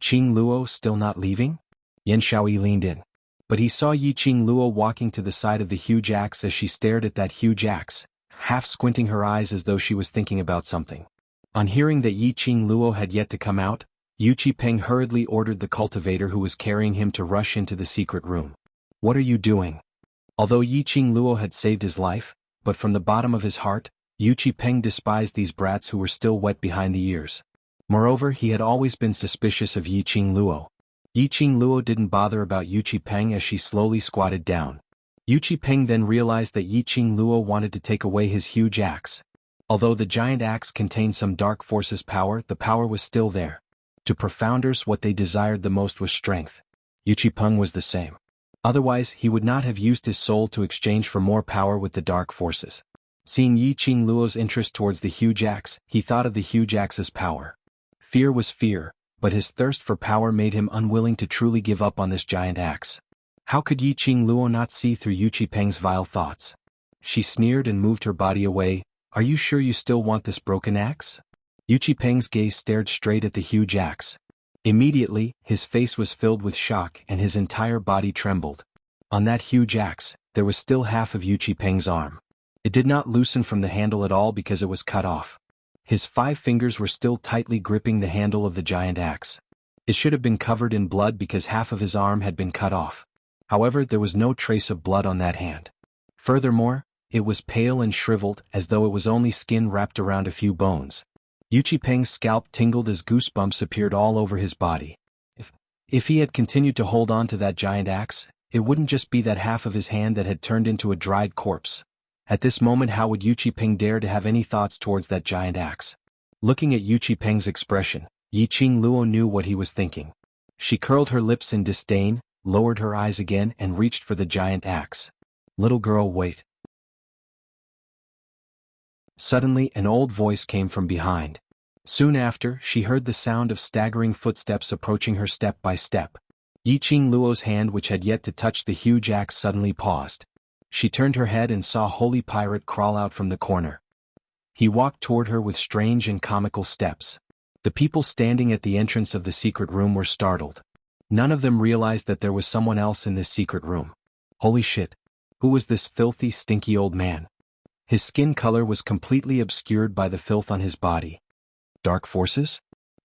A: Qing Luo still not leaving? Yan Shaoyi leaned in. But he saw Yiqing Luo walking to the side of the huge axe as she stared at that huge axe, half squinting her eyes as though she was thinking about something. On hearing that Yiqing Luo had yet to come out, Yu Qipeng hurriedly ordered the cultivator who was carrying him to rush into the secret room. What are you doing? Although Yiqing Luo had saved his life, but from the bottom of his heart, Yu Qipeng despised these brats who were still wet behind the ears. Moreover, he had always been suspicious of Yiqing Luo. Yiqing Luo didn't bother about Yu Qipeng as she slowly squatted down. Yu Qipeng then realized that Yiqing Luo wanted to take away his huge axe. Although the giant axe contained some dark forces power, the power was still there. To profounders, what they desired the most was strength. Yu Qipeng was the same. Otherwise, he would not have used his soul to exchange for more power with the dark forces. Seeing Yiqing Luo's interest towards the huge axe, he thought of the huge axe's power. Fear was fear, but his thirst for power made him unwilling to truly give up on this giant axe. How could Yiqing Luo not see through Yu Qipeng's vile thoughts? She sneered and moved her body away. Are you sure you still want this broken axe? Yu Qipeng's gaze stared straight at the huge axe. Immediately, his face was filled with shock and his entire body trembled. On that huge axe, there was still half of Yu Qipeng's arm. It did not loosen from the handle at all because it was cut off. His 5 fingers were still tightly gripping the handle of the giant axe. It should have been covered in blood because half of his arm had been cut off. However, there was no trace of blood on that hand. Furthermore, it was pale and shriveled as though it was only skin wrapped around a few bones. Yu Qipeng's scalp tingled as goosebumps appeared all over his body. If he had continued to hold on to that giant axe, it wouldn't just be that half of his hand that had turned into a dried corpse. At this moment, how would Yu Qipeng dare to have any thoughts towards that giant axe? Looking at Yu Qipeng's expression, Yiqing Luo knew what he was thinking. She curled her lips in disdain, lowered her eyes again and reached for the giant axe. Little girl, wait. Suddenly, an old voice came from behind. Soon after, she heard the sound of staggering footsteps approaching her step by step. Yiqing Luo's hand, which had yet to touch the huge axe, suddenly paused. She turned her head and saw Holy Pirate crawl out from the corner. He walked toward her with strange and comical steps. The people standing at the entrance of the secret room were startled. None of them realized that there was someone else in this secret room. Holy shit! Who was this filthy, stinky old man? His skin color was completely obscured by the filth on his body. Dark forces?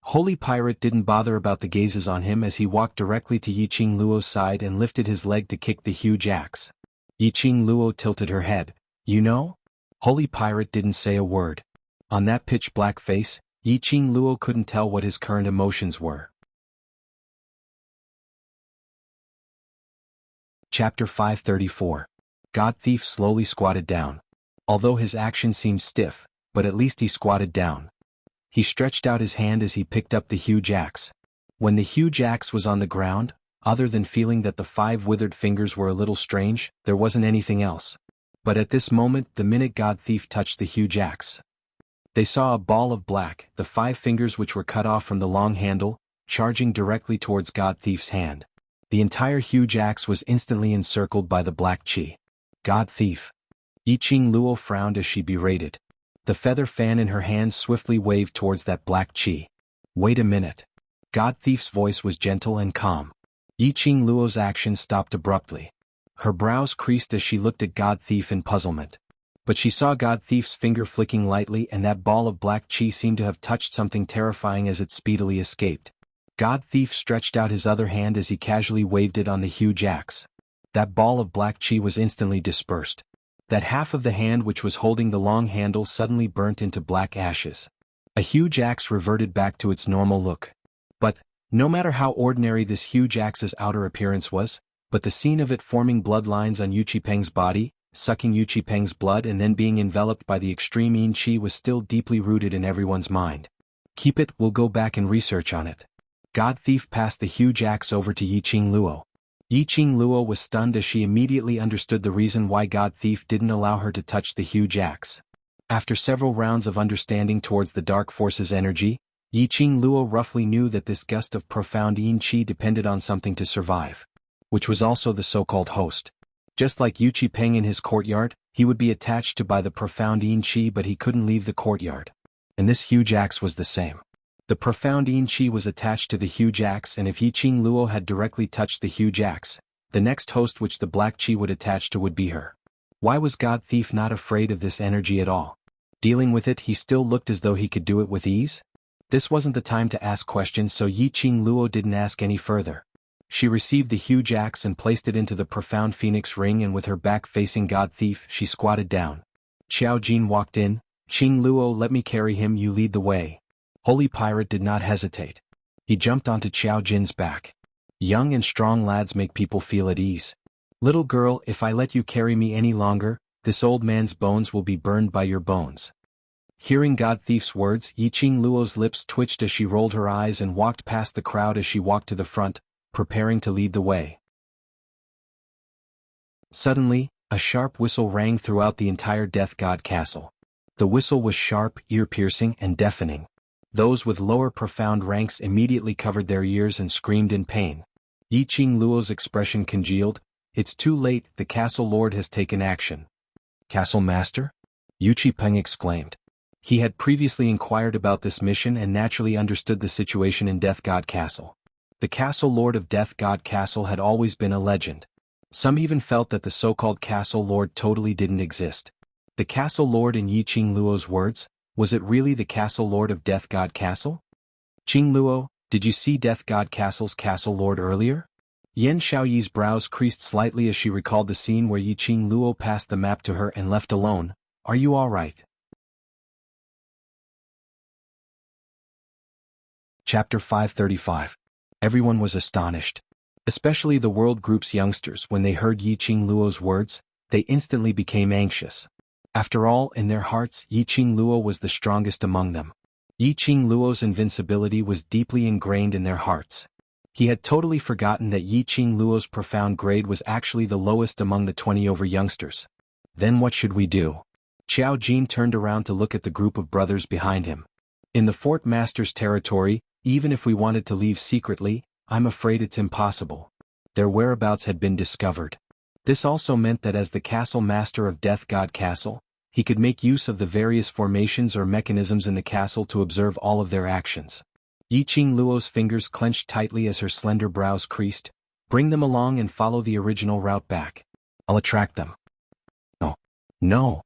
A: Holy Pirate didn't bother about the gazes on him as he walked directly to Yiqing Luo's side and lifted his leg to kick the huge axe. Yiqing Luo tilted her head. You know? Holy Pirate didn't say a word. On that pitch-black face, Yiqing Luo couldn't tell what his current emotions were. Chapter 534. God Thief slowly squatted down. Although his action seemed stiff, but at least he squatted down. He stretched out his hand as he picked up the huge axe. When the huge axe was on the ground, other than feeling that the 5 withered fingers were a little strange, there wasn't anything else. But at this moment, the minute God Thief touched the huge axe, they saw a ball of black, the 5 fingers which were cut off from the long handle, charging directly towards God Thief's hand. The entire huge axe was instantly encircled by the black chi. God Thief. Yiqing Luo frowned as she berated. The feather fan in her hand swiftly waved towards that black chi. Wait a minute. God Thief's voice was gentle and calm. Yiqing Luo's action stopped abruptly. Her brows creased as she looked at God Thief in puzzlement. But she saw God Thief's finger flicking lightly and that ball of black chi seemed to have touched something terrifying as it speedily escaped. God Thief stretched out his other hand as he casually waved it on the huge axe. That ball of black chi was instantly dispersed. That half of the hand which was holding the long handle suddenly burnt into black ashes. A huge axe reverted back to its normal look. But, no matter how ordinary this huge axe's outer appearance was, but the scene of it forming bloodlines on Yu Qipeng's body, sucking Yu Qipeng's blood and then being enveloped by the extreme yin chi was still deeply rooted in everyone's mind. Keep it, we'll go back and research on it. God Thief passed the huge axe over to Yiqing Luo. Yiqing Luo was stunned as she immediately understood the reason why God Thief didn't allow her to touch the huge axe. After several rounds of understanding towards the dark force's energy, Yiqing Luo roughly knew that this gust of profound yin chi depended on something to survive, which was also the so-called host. Just like Yu Qipeng in his courtyard, he would be attached to by the profound yin chi, but he couldn't leave the courtyard. And this huge axe was the same. The profound yin chi was attached to the huge axe, and if Yiqing Luo had directly touched the huge axe, the next host which the black chi would attach to would be her. Why was God Thief not afraid of this energy at all? Dealing with it, he still looked as though he could do it with ease. This wasn't the time to ask questions, so Yiqing Luo didn't ask any further. She received the huge axe and placed it into the profound phoenix ring, and with her back facing God Thief, she squatted down. Xiao Jin walked in. Qing Luo, let me carry him, you lead the way. Holy Pirate did not hesitate. He jumped onto Xiao Jin's back. Young and strong lads make people feel at ease. Little girl, if I let you carry me any longer, this old man's bones will be burned by your bones. Hearing God Thief's words, Yiqing Luo's lips twitched as she rolled her eyes and walked past the crowd as she walked to the front, preparing to lead the way. Suddenly, a sharp whistle rang throughout the entire Death God Castle. The whistle was sharp, ear-piercing, and deafening. Those with lower profound ranks immediately covered their ears and screamed in pain. Yi Qingluo's expression congealed. It's too late, the castle lord has taken action. Castle master? Yu Qipeng exclaimed. He had previously inquired about this mission and naturally understood the situation in Death God Castle. The castle lord of Death God Castle had always been a legend. Some even felt that the so-called castle lord totally didn't exist. The castle lord in Yi Qingluo's words, was it really the castle lord of Death God Castle? Qingluo, did you see Death God Castle's castle lord earlier? Yan Xiaoyi's brows creased slightly as she recalled the scene where Yi Qingluo passed the map to her and left alone. Are you all right? Chapter 535. Everyone was astonished. Especially the world group's youngsters. When they heard Yi Qingluo's words, they instantly became anxious. After all, in their hearts, Yi Qingluo was the strongest among them. Yi Qingluo's invincibility was deeply ingrained in their hearts. He had totally forgotten that Yi Qingluo's profound grade was actually the lowest among the 20 over youngsters. Then what should we do? Qiao Jin turned around to look at the group of brothers behind him. In the Fort Master's territory, even if we wanted to leave secretly, I'm afraid it's impossible. Their whereabouts had been discovered. This also meant that as the castle master of Death God Castle, he could make use of the various formations or mechanisms in the castle to observe all of their actions. Yi Qingluo's fingers clenched tightly as her slender brows creased. Bring them along and follow the original route back. I'll attract them. No.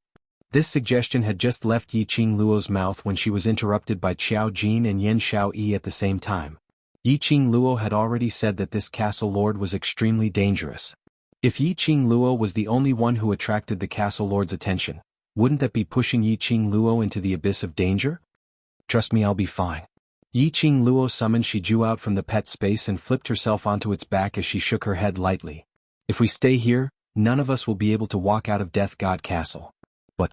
A: This suggestion had just left Yi Qingluo's mouth when she was interrupted by Qiao Jin and Yan Xiaoyi at the same time. Yi Qingluo had already said that this castle lord was extremely dangerous. If Yi Qingluo was the only one who attracted the castle lord's attention, wouldn't that be pushing Yi Qingluo into the abyss of danger? Trust me, I'll be fine. Yi Qingluo summoned Shiju out from the pet space and flipped herself onto its back as she shook her head lightly. If we stay here, none of us will be able to walk out of Death God Castle. But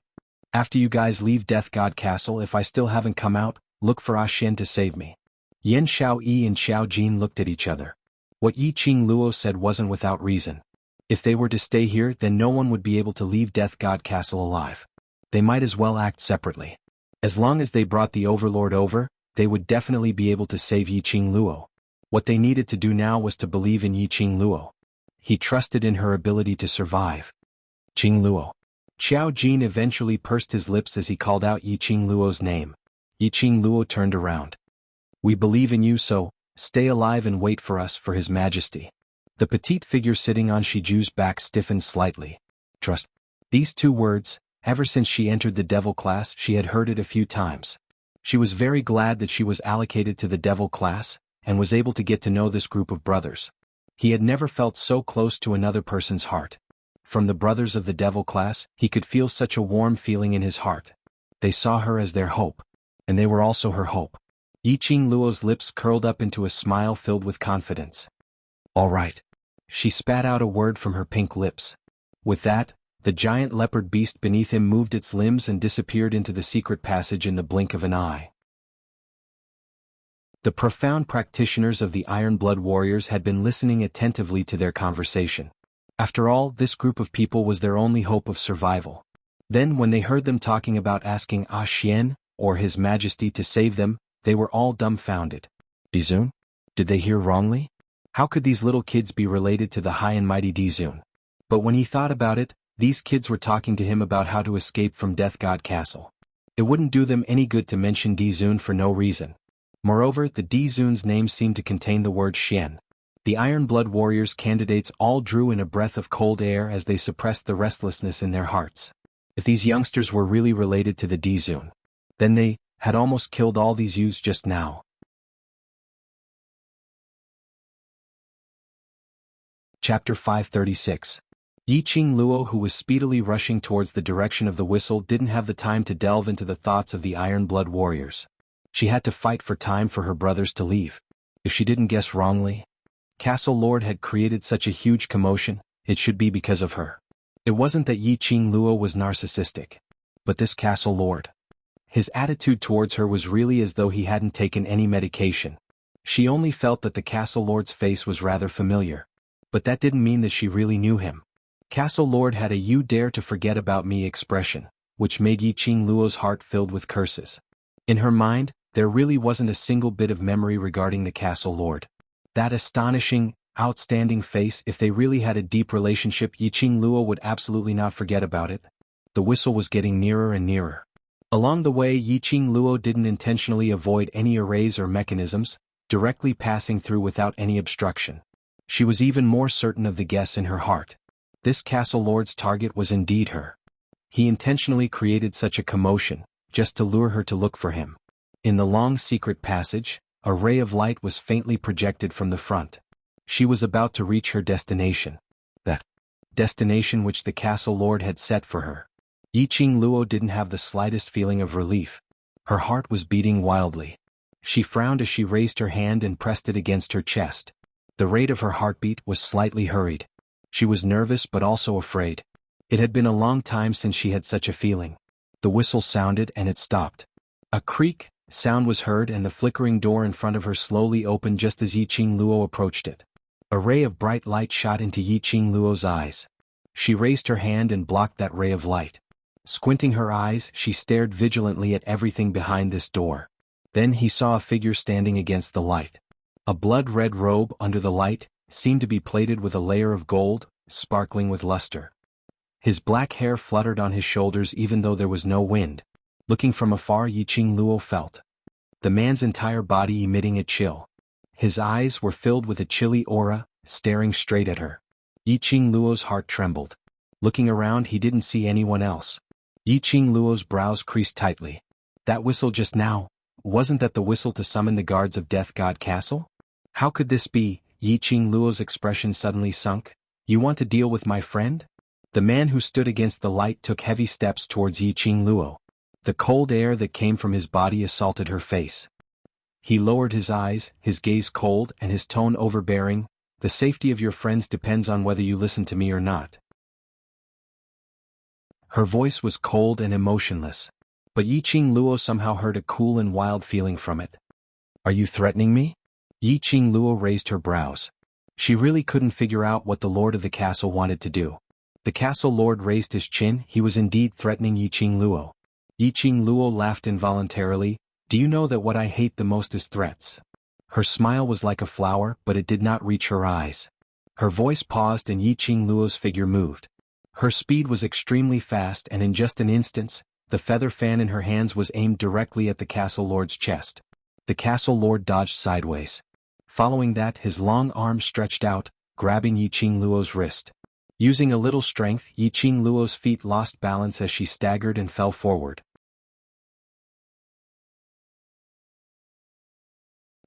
A: after you guys leave Death God Castle, if I still haven't come out, look for Xian to save me. Yan Xiaoyi and Qiao Jin looked at each other. What Yi Qingluo said wasn't without reason. If they were to stay here, then no one would be able to leave Death God Castle alive. They might as well act separately. As long as they brought the Overlord over, they would definitely be able to save Yi Qingluo. What they needed to do now was to believe in Yi Qingluo. He trusted in her ability to survive. Qingluo. Qiao Jin eventually pursed his lips as he called out Yi Qingluo's name. Yi Qingluo turned around. We believe in you, so stay alive and wait for us, for His Majesty. The petite figure sitting on Shiju's back stiffened slightly. Trust. These two words, ever since she entered the devil class, she had heard it a few times. She was very glad that she was allocated to the devil class, and was able to get to know this group of brothers. He had never felt so close to another person's heart. From the brothers of the devil class, he could feel such a warm feeling in his heart. They saw her as their hope. And they were also her hope. Yi Qingluo's lips curled up into a smile filled with confidence. All right. She spat out a word from her pink lips. With that, the giant leopard beast beneath him moved its limbs and disappeared into the secret passage in the blink of an eye. The profound practitioners of the Iron Blood Warriors had been listening attentively to their conversation. After all, this group of people was their only hope of survival. Then when they heard them talking about asking Xian, or His Majesty, to save them, they were all dumbfounded. Dizun? Did they hear wrongly? How could these little kids be related to the high and mighty Dizun? But when he thought about it, these kids were talking to him about how to escape from Death God Castle. It wouldn't do them any good to mention Dizun for no reason. Moreover, the Dizun's name seemed to contain the word Xian. The Iron Blood Warriors candidates all drew in a breath of cold air as they suppressed the restlessness in their hearts. If these youngsters were really related to the Dizun, then they had almost killed all these youths just now. Chapter 536. Yi Qingluo, who was speedily rushing towards the direction of the whistle, didn't have the time to delve into the thoughts of the Iron Blood Warriors. She had to fight for time for her brothers to leave. If she didn't guess wrongly, Castle Lord had created such a huge commotion, it should be because of her. It wasn't that Yi Qingluo was narcissistic, but this Castle Lord. His attitude towards her was really as though he hadn't taken any medication. She only felt that the Castle Lord's face was rather familiar. But that didn't mean that she really knew him. Castle Lord had a "you dare to forget about me" expression, which made Yi Qingluo's heart filled with curses. In her mind, There really wasn't a single bit of memory regarding the castle lord. That astonishing, outstanding face, if they really had a deep relationship, Yiqing Luo would absolutely not forget about it. The whistle was getting nearer and nearer. Along the way, Yiqing Luo didn't intentionally avoid any arrays or mechanisms, directly passing through without any obstruction. She was even more certain of the guess in her heart. This castle lord's target was indeed her. He intentionally created such a commotion, just to lure her to look for him. In the long secret passage, a ray of light was faintly projected from the front. She was about to reach her destination. That destination which the castle lord had set for her. Yiqing Luo didn't have the slightest feeling of relief. Her heart was beating wildly. She frowned as she raised her hand and pressed it against her chest. The rate of her heartbeat was slightly hurried. She was nervous but also afraid. It had been a long time since she had such a feeling. The whistle sounded and it stopped. A creak sound was heard and the flickering door in front of her slowly opened just as Yiqing Luo approached it. A ray of bright light shot into Yiqing Luo's eyes. She raised her hand and blocked that ray of light. Squinting her eyes, she stared vigilantly at everything behind this door. Then he saw a figure standing against the light. A blood-red robe under the light seemed to be plated with a layer of gold, sparkling with luster. His black hair fluttered on his shoulders even though there was no wind. Looking from afar, Yiqing Luo felt the man's entire body emitting a chill. His eyes were filled with a chilly aura, staring straight at her. Yiqing Luo's heart trembled. Looking around, he didn't see anyone else. Yiqing Luo's brows creased tightly. That whistle just now, wasn't that the whistle to summon the guards of Death God Castle? How could this be? Yiqing Luo's expression suddenly sunk. You want to deal with my friend? The man who stood against the light took heavy steps towards Yiqing Luo. The cold air that came from his body assaulted her face. He lowered his eyes, his gaze cold and his tone overbearing. The safety of your friends depends on whether you listen to me or not. Her voice was cold and emotionless. But Yiqing Luo somehow heard a cool and wild feeling from it. Are you threatening me? Yiqing Luo raised her brows. She really couldn't figure out what the lord of the castle wanted to do. The castle lord raised his chin. He was indeed threatening Yiqing Luo. Yiqing Luo laughed involuntarily. Do you know that what I hate the most is threats? Her smile was like a flower, but it did not reach her eyes. Her voice paused and Yiqing Luo's figure moved. Her speed was extremely fast and in just an instant, the feather fan in her hands was aimed directly at the castle lord's chest. The castle lord dodged sideways. Following that, his long arm stretched out, grabbing Yiqing Luo's wrist. Using a little strength, Yiqing Luo's feet lost balance as she staggered and fell forward.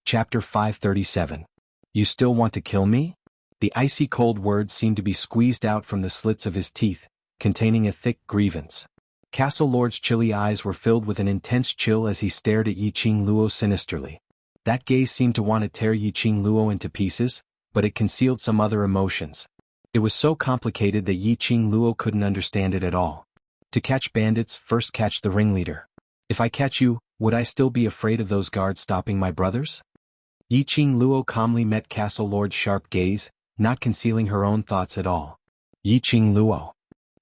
A: Chapter 537. You still want to kill me? The icy cold words seemed to be squeezed out from the slits of his teeth, containing a thick grievance. Castle Lord's chilly eyes were filled with an intense chill as he stared at Yiqing Luo sinisterly. That gaze seemed to want to tear Yiqing Luo into pieces, but it concealed some other emotions. It was so complicated that Yiqing Luo couldn't understand it at all. To catch bandits, first catch the ringleader. If I catch you, would I still be afraid of those guards stopping my brothers? Yiqing Luo calmly met Castle Lord's sharp gaze, not concealing her own thoughts at all. Yiqing Luo.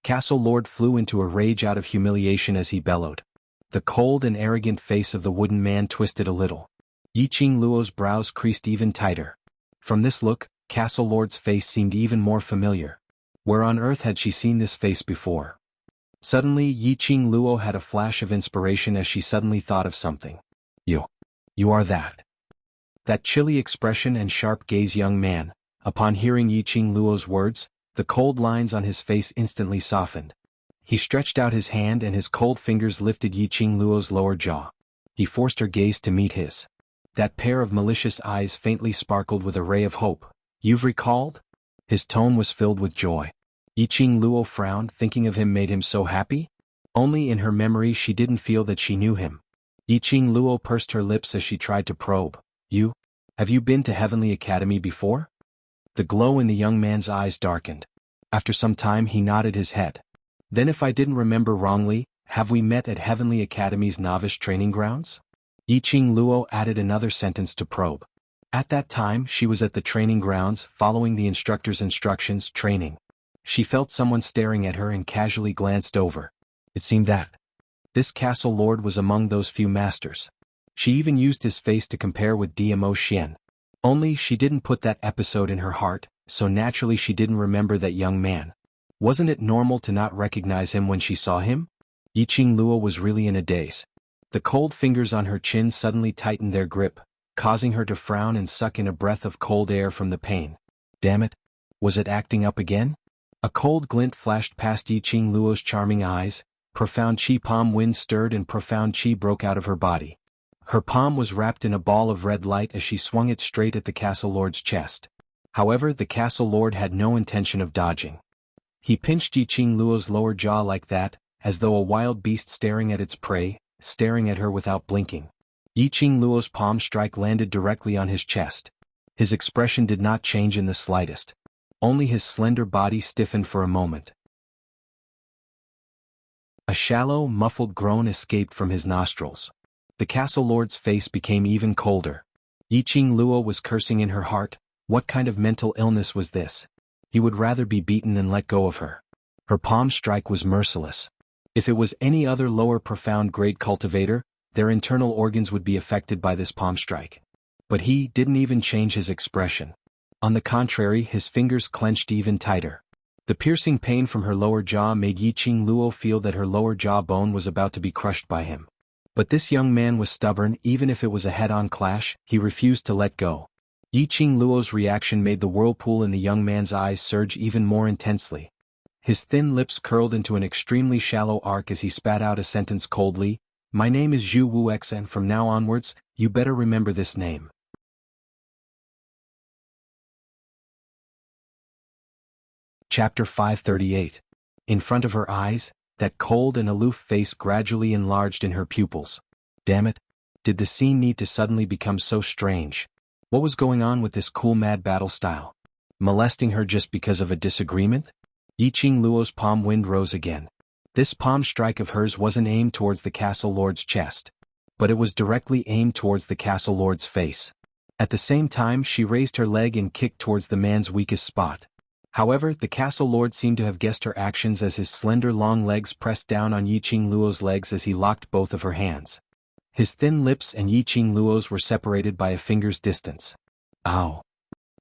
A: Castle Lord flew into a rage out of humiliation as he bellowed. The cold and arrogant face of the wooden man twisted a little. Yiqing Luo's brows creased even tighter. From this look, Castle Lord's face seemed even more familiar. Where on earth had she seen this face before? Suddenly, Yiqing Luo had a flash of inspiration as she suddenly thought of something. You are that. That chilly expression and sharp gaze young man. Upon hearing Yiqing Luo's words, the cold lines on his face instantly softened. He stretched out his hand and his cold fingers lifted Yiqing Luo's lower jaw. He forced her gaze to meet his. That pair of malicious eyes faintly sparkled with a ray of hope. You've recalled? His tone was filled with joy. Yiqing Luo frowned, thinking of him made him so happy? Only in her memory she didn't feel that she knew him. Yiqing Luo pursed her lips as she tried to probe. Have you been to Heavenly Academy before? The glow in the young man's eyes darkened. After some time he nodded his head. Then if I didn't remember wrongly, have we met at Heavenly Academy's novice training grounds? Yiqing Luo added another sentence to probe. At that time she was at the training grounds, following the instructor's instructions, training. She felt someone staring at her and casually glanced over. It seemed that this castle lord was among those few masters. She even used his face to compare with Dmo Xian. Only she didn't put that episode in her heart, so naturally she didn't remember that young man. Wasn't it normal to not recognize him when she saw him? Yiqing Luo was really in a daze. The cold fingers on her chin suddenly tightened their grip, causing her to frown and suck in a breath of cold air from the pain. Damn it! Was it acting up again? A cold glint flashed past Yiqing Luo's charming eyes, profound qi palm wind stirred and profound qi broke out of her body. Her palm was wrapped in a ball of red light as she swung it straight at the castle lord's chest. However, the castle lord had no intention of dodging. He pinched Yiqing Luo's lower jaw like that, as though a wild beast staring at its prey, staring at her without blinking. Yiqing Luo's palm strike landed directly on his chest. His expression did not change in the slightest. Only his slender body stiffened for a moment. A shallow, muffled groan escaped from his nostrils. The castle lord's face became even colder. Yiqing Luo was cursing in her heart. What kind of mental illness was this? He would rather be beaten than let go of her. Her palm strike was merciless. If it was any other lower profound grade cultivator, their internal organs would be affected by this palm strike. But he didn't even change his expression. On the contrary, his fingers clenched even tighter. The piercing pain from her lower jaw made Yiqing Luo feel that her lower jaw bone was about to be crushed by him. But this young man was stubborn. Even if it was a head-on clash, he refused to let go. Yiqing Luo's reaction made the whirlpool in the young man's eyes surge even more intensely. His thin lips curled into an extremely shallow arc as he spat out a sentence coldly. My name is Zhu Wuxian, and from now onwards, you better remember this name. Chapter 538. In front of her eyes, that cold and aloof face gradually enlarged in her pupils. Damn it! Did the scene need to suddenly become so strange? What was going on with this cool mad battle style? Molesting her just because of a disagreement? Yiqing Luo's palm wind rose again. This palm strike of hers wasn't aimed towards the castle lord's chest, but it was directly aimed towards the castle lord's face. At the same time, she raised her leg and kicked towards the man's weakest spot. However, the castle lord seemed to have guessed her actions as his slender long legs pressed down on Yiqing Luo's legs as he locked both of her hands. His thin lips and Yiqing Luo's were separated by a finger's distance. Ow!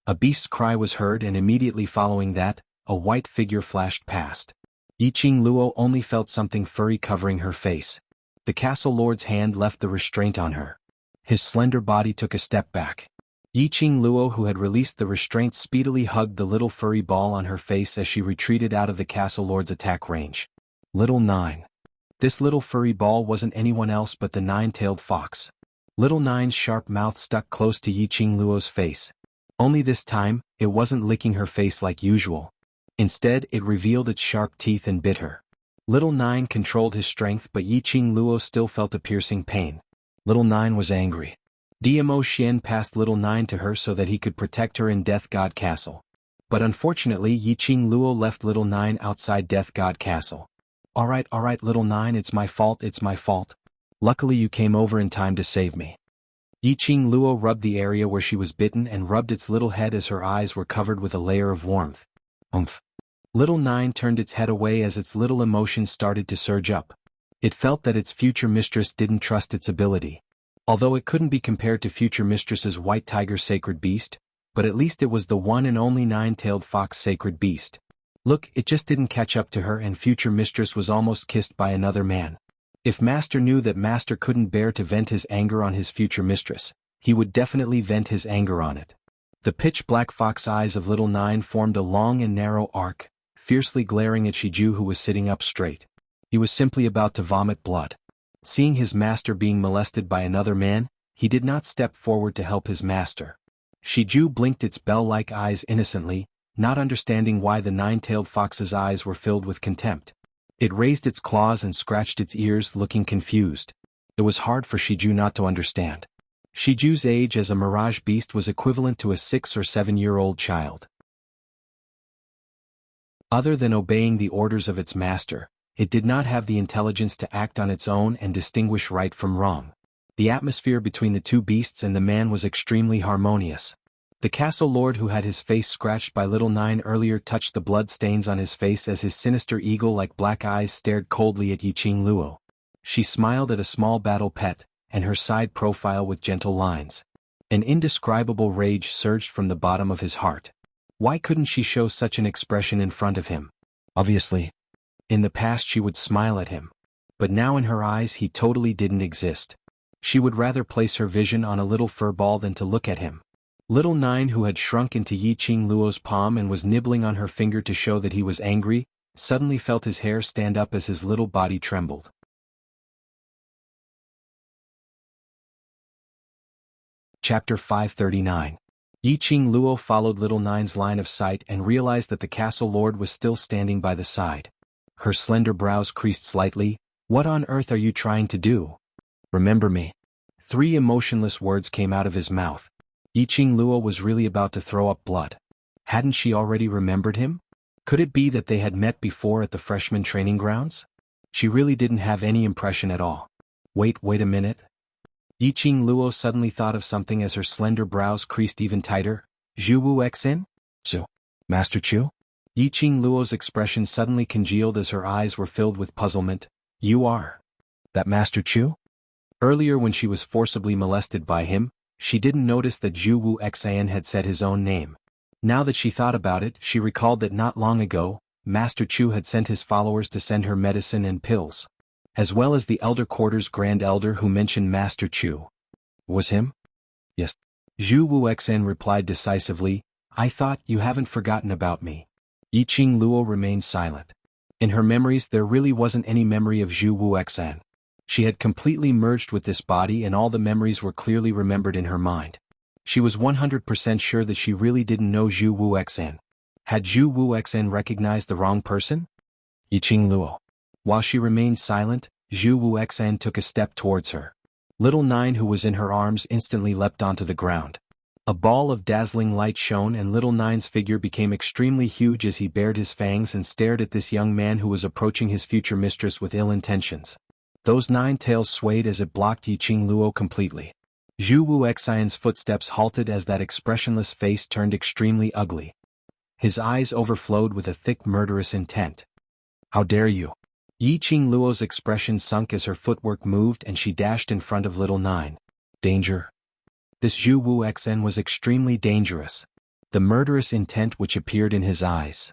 A: A beast's cry was heard, and immediately following that, a white figure flashed past. Yiqing Luo only felt something furry covering her face. The castle lord's hand left the restraint on her. His slender body took a step back. Yiqing Luo, who had released the restraint, speedily hugged the little furry ball on her face as she retreated out of the castle lord's attack range. Little Nine. This little furry ball wasn't anyone else but the nine-tailed fox. Little Nine's sharp mouth stuck close to Yiqing Luo's face. Only this time, it wasn't licking her face like usual. Instead, it revealed its sharp teeth and bit her. Little Nine controlled his strength, but Yiqing Luo still felt a piercing pain. Little Nine was angry. Dmo Xian passed Little Nine to her so that he could protect her in Death God Castle. But unfortunately, Yiqing Luo left Little Nine outside Death God Castle. Alright, Little Nine, it's my fault. Luckily you came over in time to save me. Yiqing Luo rubbed the area where she was bitten and rubbed its little head as her eyes were covered with a layer of warmth. Umph. Little Nine turned its head away as its little emotions started to surge up. It felt that its future mistress didn't trust its ability. Although it couldn't be compared to future mistress's white tiger sacred beast, but at least it was the one and only nine-tailed fox sacred beast. Look, it just didn't catch up to her, and future mistress was almost kissed by another man. If Master knew that Master couldn't bear to vent his anger on his future mistress, he would definitely vent his anger on it. The pitch-black fox eyes of Little Nine formed a long and narrow arc, fiercely glaring at Shiju, who was sitting up straight. He was simply about to vomit blood. Seeing his master being molested by another man, he did not step forward to help his master. Shiju blinked its bell-like eyes innocently, not understanding why the nine-tailed fox's eyes were filled with contempt. It raised its claws and scratched its ears, looking confused. It was hard for Shiju not to understand. Shiju's age as a mirage beast was equivalent to a 6 or 7-year-old child. Other than obeying the orders of its master, it did not have the intelligence to act on its own and distinguish right from wrong. The atmosphere between the two beasts and the man was extremely harmonious. The castle lord, who had his face scratched by Little Nine earlier, touched the blood stains on his face as his sinister eagle-like black eyes stared coldly at Yiqing Luo. She smiled at a small battle pet, and her side profile with gentle lines. An indescribable rage surged from the bottom of his heart. Why couldn't she show such an expression in front of him? Obviously. In the past she would smile at him. But now in her eyes he totally didn't exist. She would rather place her vision on a little fur ball than to look at him. Little Nine, who had shrunk into Yiqing Luo's palm and was nibbling on her finger to show that he was angry, suddenly felt his hair stand up as his little body trembled. Chapter 539. Yiqing Luo followed Little Nine's line of sight and realized that the castle lord was still standing by the side. Her slender brows creased slightly. "What on earth are you trying to do? Remember me." 3 emotionless words came out of his mouth. Yiqing Luo was really about to throw up blood. Hadn't she already remembered him? Could it be that they had met before at the freshman training grounds? She really didn't have any impression at all. Wait a minute. Yiqing Luo suddenly thought of something as her slender brows creased even tighter. Zhu Wu Xin? So, Master Chu? Yiqing Luo's expression suddenly congealed as her eyes were filled with puzzlement. You are that Master Chu? Earlier when she was forcibly molested by him, she didn't notice that Zhu Wu Xian had said his own name. Now that she thought about it, she recalled that not long ago, Master Chu had sent his followers to send her medicine and pills. As well as the Elder Quarter's Grand Elder who mentioned Master Chu. Was him? Yes. Zhu Wu Xian replied decisively, I thought you haven't forgotten about me. Yiqing Luo remained silent. In her memories there really wasn't any memory of Zhu Wu Xian. She had completely merged with this body and all the memories were clearly remembered in her mind. She was 100% sure that she really didn't know Zhu Wu Xian. Had Zhu Wu Xian recognized the wrong person? Yiqing Luo. While she remained silent, Zhu Wu Xian took a step towards her. Little Nine, who was in her arms, instantly leapt onto the ground. A ball of dazzling light shone and Little Nine's figure became extremely huge as he bared his fangs and stared at this young man who was approaching his future mistress with ill intentions. Those 9 tails swayed as it blocked Yiqing Luo completely. Zhu Wu Xian's footsteps halted as that expressionless face turned extremely ugly. His eyes overflowed with a thick murderous intent. How dare you? Yiqing Luo's expression sunk as her footwork moved and she dashed in front of Little Nine. Danger. This Zhu Wu Xian was extremely dangerous. The murderous intent which appeared in his eyes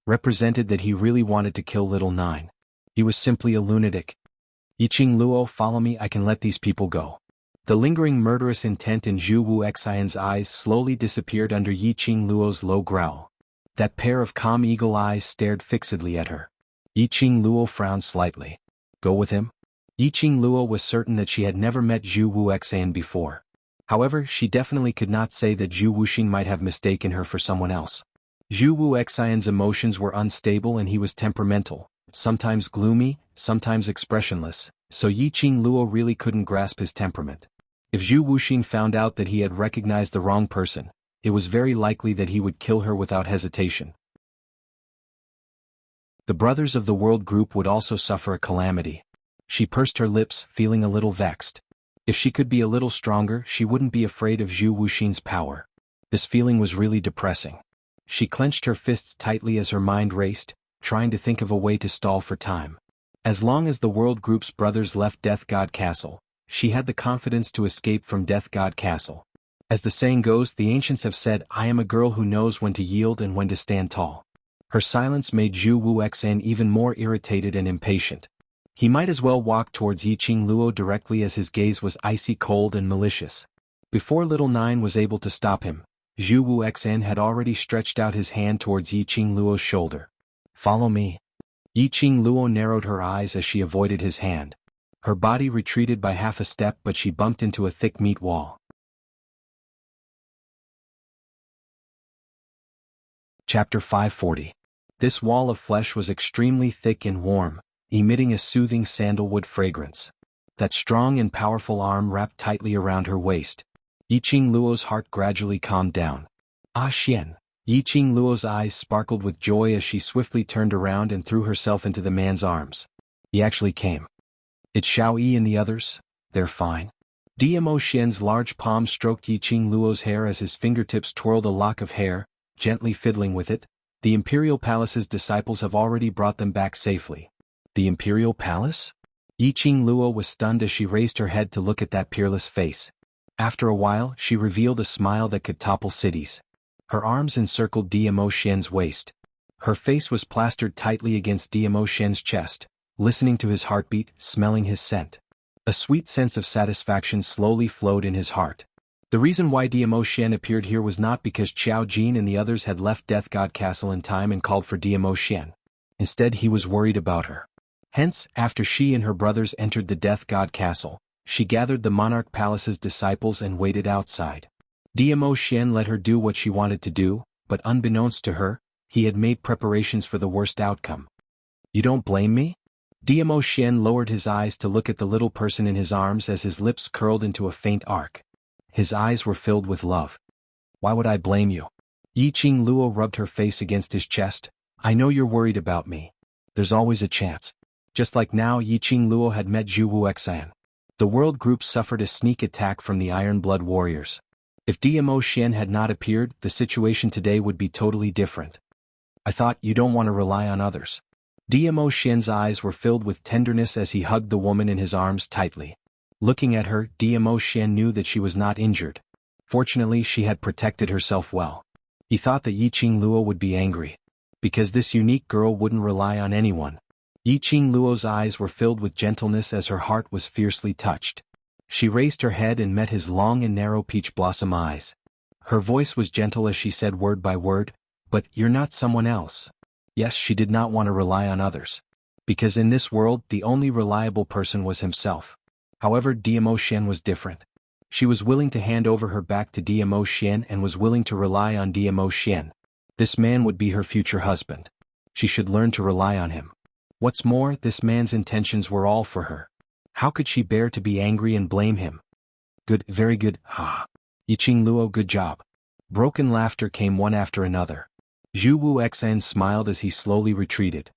A: represented that he really wanted to kill Little Nine. He was simply a lunatic. Yiqing Luo, follow me, I can let these people go. The lingering murderous intent in Zhu Wu Xian's eyes slowly disappeared under Yiqing Luo's low growl. That pair of calm eagle eyes stared fixedly at her. Yiqing Luo frowned slightly. Go with him? Yiqing Luo was certain that she had never met Zhu Wu Xian before. However, she definitely could not say that Zhu Wuxin might have mistaken her for someone else. Zhu Wu Xian's emotions were unstable and he was temperamental, sometimes gloomy, sometimes expressionless, so Yiqing Luo really couldn't grasp his temperament. If Zhu Wuxin found out that he had recognized the wrong person, it was very likely that he would kill her without hesitation. The brothers of the world group would also suffer a calamity. She pursed her lips, feeling a little vexed. If she could be a little stronger, she wouldn't be afraid of Zhu Wuxin's power. This feeling was really depressing. She clenched her fists tightly as her mind raced, trying to think of a way to stall for time. As long as the world group's brothers left Death God Castle, she had the confidence to escape from Death God Castle. As the saying goes, the ancients have said, I am a girl who knows when to yield and when to stand tall. Her silence made Zhu Wu Xian even more irritated and impatient. He might as well walk towards Yiqing Luo directly as his gaze was icy cold and malicious. Before Little Nine was able to stop him, Zhu Wu Xian had already stretched out his hand towards Yiqing Luo's shoulder. Follow me. Yiqing Luo narrowed her eyes as she avoided his hand. Her body retreated by half a step but she bumped into a thick meat wall. Chapter 540. This wall of flesh was extremely thick and warm, emitting a soothing sandalwood fragrance. That strong and powerful arm wrapped tightly around her waist. Yiqing Luo's heart gradually calmed down. Ah Xian. Yiqing Luo's eyes sparkled with joy as she swiftly turned around and threw herself into the man's arms. He actually came. It's Xiao Yi and the others? They're fine. Dmo Xian's large palm stroked Yiqing Luo's hair as his fingertips twirled a lock of hair, gently fiddling with it. The Imperial Palace's disciples have already brought them back safely. The Imperial Palace? Yiqing Luo was stunned as she raised her head to look at that peerless face. After a while, she revealed a smile that could topple cities. Her arms encircled Diamo Xian's waist. Her face was plastered tightly against Diamo Xian's chest, listening to his heartbeat, smelling his scent. A sweet sense of satisfaction slowly flowed in his heart. The reason why Diamo Xian appeared here was not because Qiao Jin and the others had left Death God Castle in time and called for Diamo Xian. Instead, he was worried about her. Hence, after she and her brothers entered the Death God Castle, she gathered the Monarch Palace's disciples and waited outside. Diamo Xian let her do what she wanted to do, but unbeknownst to her, he had made preparations for the worst outcome. You don't blame me? Diamo Xian lowered his eyes to look at the little person in his arms as his lips curled into a faint arc. His eyes were filled with love. Why would I blame you? Yiqing Luo rubbed her face against his chest. I know you're worried about me. There's always a chance. Just like now, Yiqing Luo had met Zhu Wuxian. The world group suffered a sneak attack from the Iron Blood Warriors. If Diamo Xian had not appeared, the situation today would be totally different. I thought you don't want to rely on others. Diamo Xian's eyes were filled with tenderness as he hugged the woman in his arms tightly. Looking at her, Diamo Xian knew that she was not injured. Fortunately, she had protected herself well. He thought that Yiqing Luo would be angry, because this unique girl wouldn't rely on anyone. Yiqing Luo's eyes were filled with gentleness as her heart was fiercely touched. She raised her head and met his long and narrow peach blossom eyes. Her voice was gentle as she said word by word, "But you're not someone else." Yes, she did not want to rely on others. Because in this world, the only reliable person was himself. However, Diamo Xian was different. She was willing to hand over her back to Diamo Xian and was willing to rely on Diamo Xian. This man would be her future husband. She should learn to rely on him. What's more, this man's intentions were all for her. How could she bear to be angry and blame him? Good, very good, ha. Yiqing Luo, good job. Broken laughter came one after another. Zhu Wuxian smiled as he slowly retreated.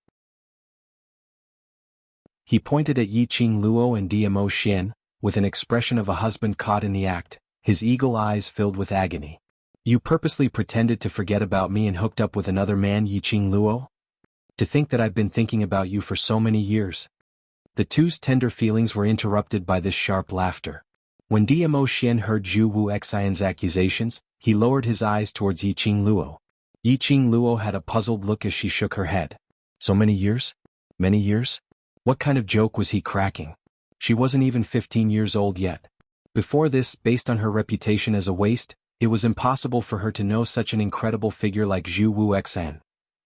A: He pointed at Yiqing Luo and Diamo Xian, with an expression of a husband caught in the act, his eagle eyes filled with agony. You purposely pretended to forget about me and hooked up with another man, Yiqing Luo? To think that I've been thinking about you for so many years. The two's tender feelings were interrupted by this sharp laughter. When Diamo Xian heard Zhu Wuxian's accusations, he lowered his eyes towards Yiqing Luo. Yiqing Luo had a puzzled look as she shook her head. So many years? Many years? What kind of joke was he cracking? She wasn't even 15 years old yet. Before this, based on her reputation as a waste, it was impossible for her to know such an incredible figure like Zhu Wuxian.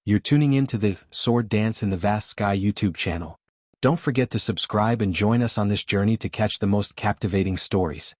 A: You're tuning in to the Sword Dance in the Vast Sky YouTube channel. Don't forget to subscribe and join us on this journey to catch the most captivating stories.